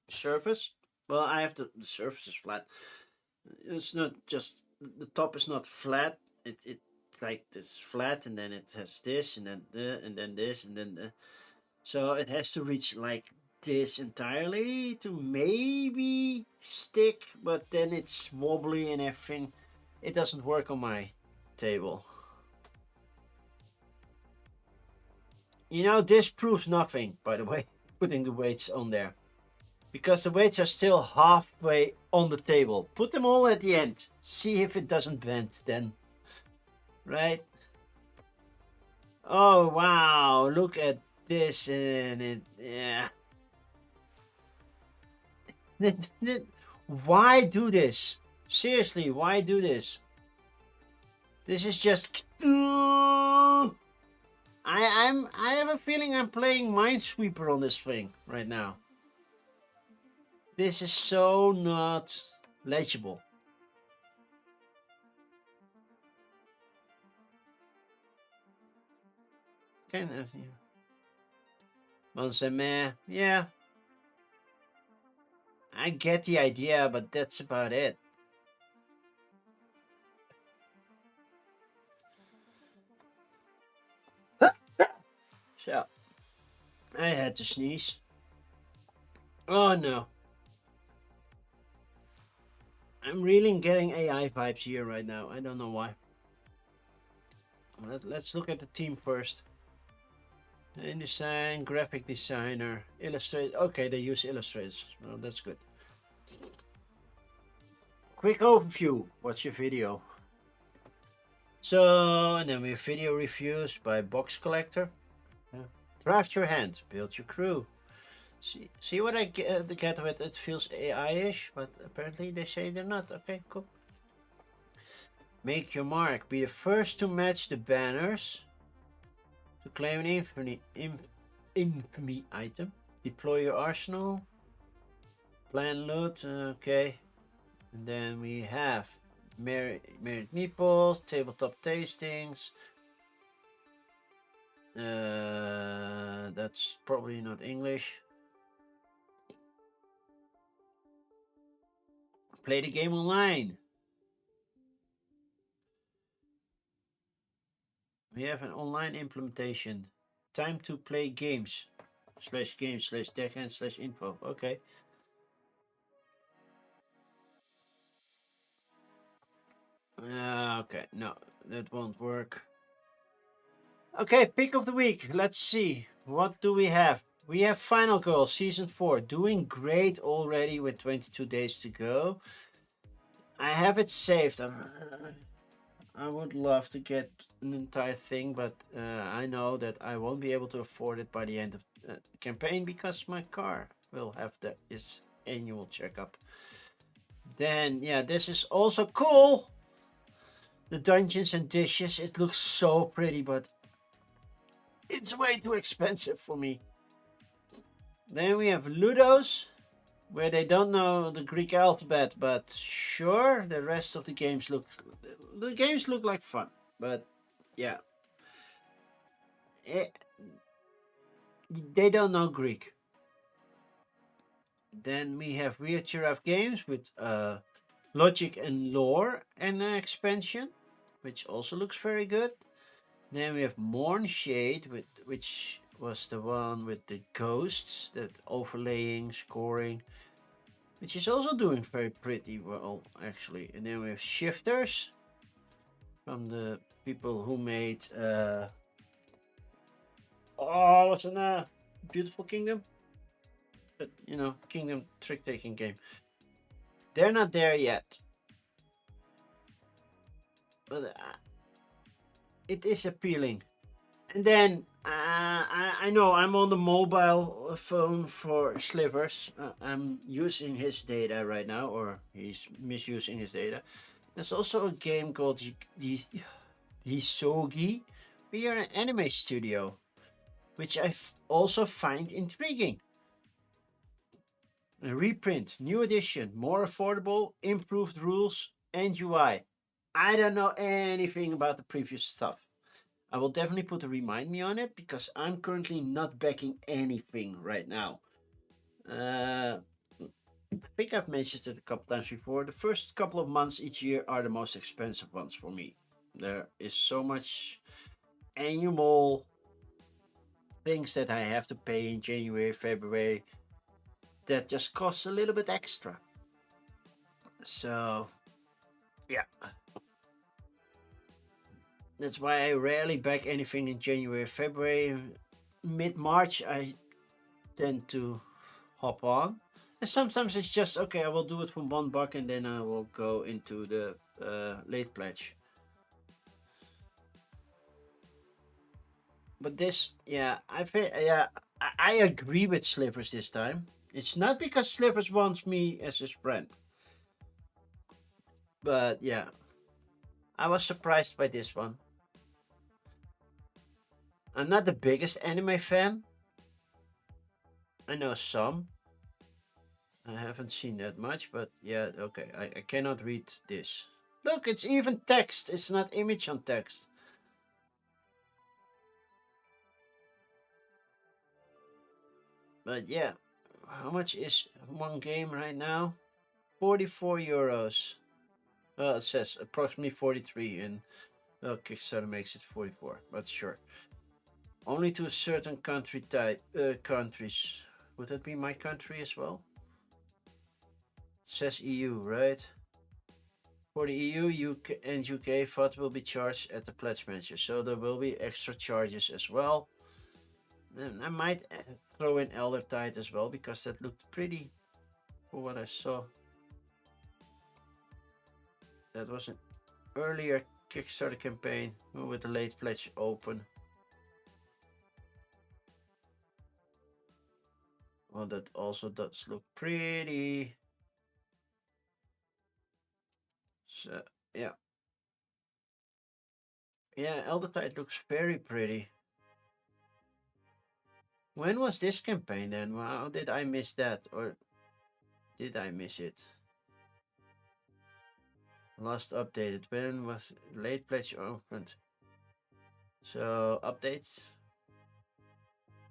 surface. Well, I have the surface is flat. It's not just the top is not flat. It's like this flat, and then it has this, and then this, and then so it has to reach like this entirely to maybe stick, but then it's wobbly and everything. It doesn't work on my table. You know, this proves nothing, by the way, putting the weights on there. Because the weights are still halfway on the table. Put them all at the end. See if it doesn't bend then. Right? Oh, wow. Look at this. And it, yeah. Why do this? Seriously, why do this? This is just... I have a feeling I'm playing Minesweeper on this thing right now. This is so not legible. Kind of, yeah. Monseme, yeah. I get the idea, but that's about it. So, I had to sneeze. Oh no. I'm really getting AI vibes here right now. I don't know why. Let's look at the team first. InDesign, graphic designer, Illustrator. Okay, they use Illustrators. Well, that's good. Quick overview. Watch your video. So, and then we have video reviews by Box Collector. Draft your hand, build your crew. See what I get with it feels AI-ish, but apparently they say they're not. Okay, cool. Make your mark. Be the first to match the banners. To claim an infamy item. Deploy your arsenal. Plan loot. Okay. And then we have married meeples, tabletop tastings. That's probably not English. Play the game online. We have an online implementation. Time to play games. /games/deckhand/info. Okay. Okay, no, that won't work. Okay, pick of the week. Let's see. What do we have? We have Final Girl Season 4. Doing great already with 22 days to go. I have it saved. I would love to get an entire thing, but I know that I won't be able to afford it by the end of the campaign because my car will have its annual checkup. Then, yeah, this is also cool. The Dungeons and Dishes. It looks so pretty, but it's way too expensive for me. Then we have Ludos, where they don't know the Greek alphabet, but sure, the rest of the games look like fun, but yeah, they don't know Greek. Then we have Weird Giraffe Games with Logic and Lore and an expansion, which also looks very good. Then we have Morn Shade, which was the one with the ghosts, that overlaying, scoring, which is also doing very pretty well, actually. And then we have Shifters from the people who made what's in Beautiful Kingdom? But Kingdom trick-taking game. They're not there yet, but it is appealing. And then I know I'm on the mobile phone for Slivers. I'm using his data right now, or he's misusing his data. There's also a game called Hisogi. We are an anime studio, which I also find intriguing. A reprint, new edition, more affordable, improved rules and UI. I don't know anything about the previous stuff. I will definitely put a remind me on it because I'm currently not backing anything right now. I think I've mentioned it a couple times before. The first couple of months each year are the most expensive ones for me. There is so much annual things that I have to pay in January, February that just costs a little bit extra. So, yeah. That's why I rarely back anything in January, February. Mid-March, I tend to hop on. And sometimes it's just, okay, I will do it for $1 and then I will go into the late pledge. But this, yeah, I agree with Slivers this time. It's not because Slivers wants me as his friend. But yeah, I was surprised by this one. I'm not the biggest anime fan. I know some. I haven't seen that much, but yeah, okay. I cannot read this. Look, it's even text. It's not image on text. But yeah, how much is one game right now? 44 euros. Well, it says approximately 43, and Kickstarter makes it 44, but sure. Only to a certain country type countries. Would that be my country as well? It says EU, right? For the EU, UK and UK, VAT will be charged at the pledge manager, so there will be extra charges as well. Then I might throw in Elder Tide as well, because that looked pretty for what I saw. That was an earlier Kickstarter campaign with the late pledge open. Well, that also does look pretty. So, yeah. Yeah, Elder Tide looks very pretty. When was this campaign then? Wow, did I miss that? Or did I miss it? Last updated. When was late pledge opened? So, updates.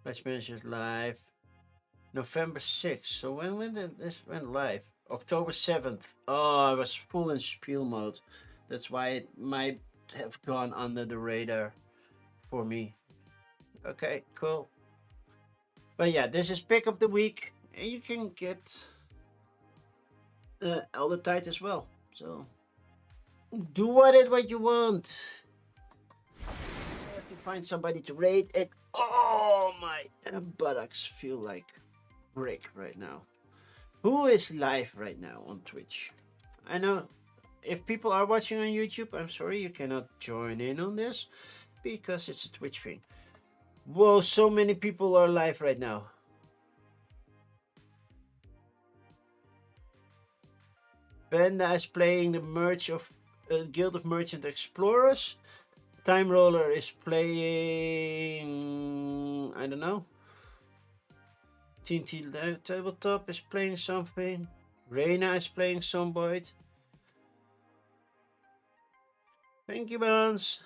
Pledge managers live. November 6th. So when did this went live? October 7th. Oh, I was full in spiel mode. That's why it might have gone under the radar for me. Okay, cool. But yeah, this is pick of the week. And you can get Elder Tide as well. So do what you want. I have to find somebody to raid it. Oh, my buttocks feel like brick right now. Who is live right now on Twitch? I know if people are watching on YouTube, I'm sorry you cannot join in on this because it's a Twitch thing. Whoa, so many people are live right now. Panda is playing the merge of Guild of Merchant Explorers. Time Roller is playing, I don't know. TNT Tabletop is playing something. Reina is playing Zomboid. Thank you, Bones.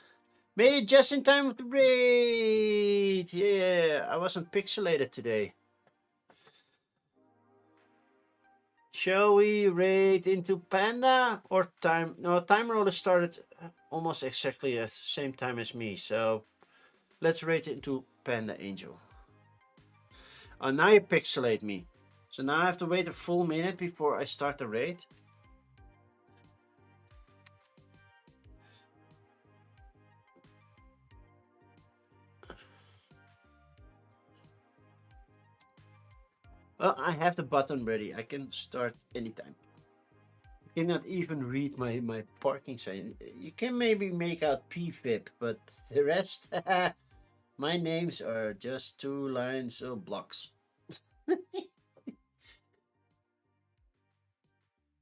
Made it just in time with the raid. Yeah, I wasn't pixelated today. Shall we raid into Panda or Time? No, Time Roller started almost exactly at the same time as me. So let's raid into Panda Angel. Oh, now you pixelate me. So now I have to wait a full minute before I start the raid. Well, I have the button ready. I can start anytime. You cannot even read my parking sign. You can maybe make out PFIP, but the rest, my names are just 2 lines of blocks.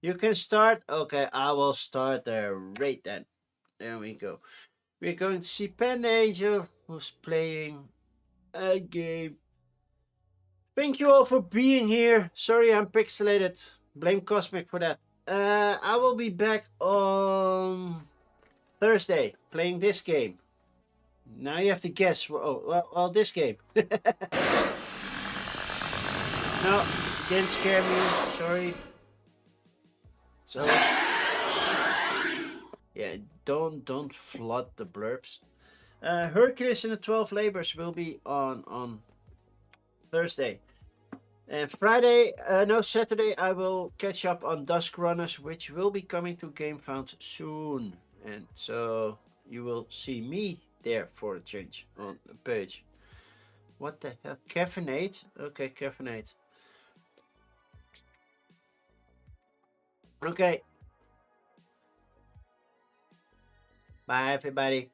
You can start? Okay, I will start the raid then. There we go. We're going to see Pen Angel, who's playing a game. Thank you all for being here. Sorry I'm pixelated. Blame Cosmic for that. I will be back on Thursday playing this game. Now you have to guess. Well, this game. No, didn't scare me. Sorry. So yeah, don't flood the blurbs. Hercules and the 12 Labors will be on Thursday. And Friday, no, Saturday, I will catch up on Dusk Runners, which will be coming to GameFound soon. And so you will see me there for a change on the page. What the hell? Caffeinate? Okay, Caffeinate. Okay. Bye, everybody.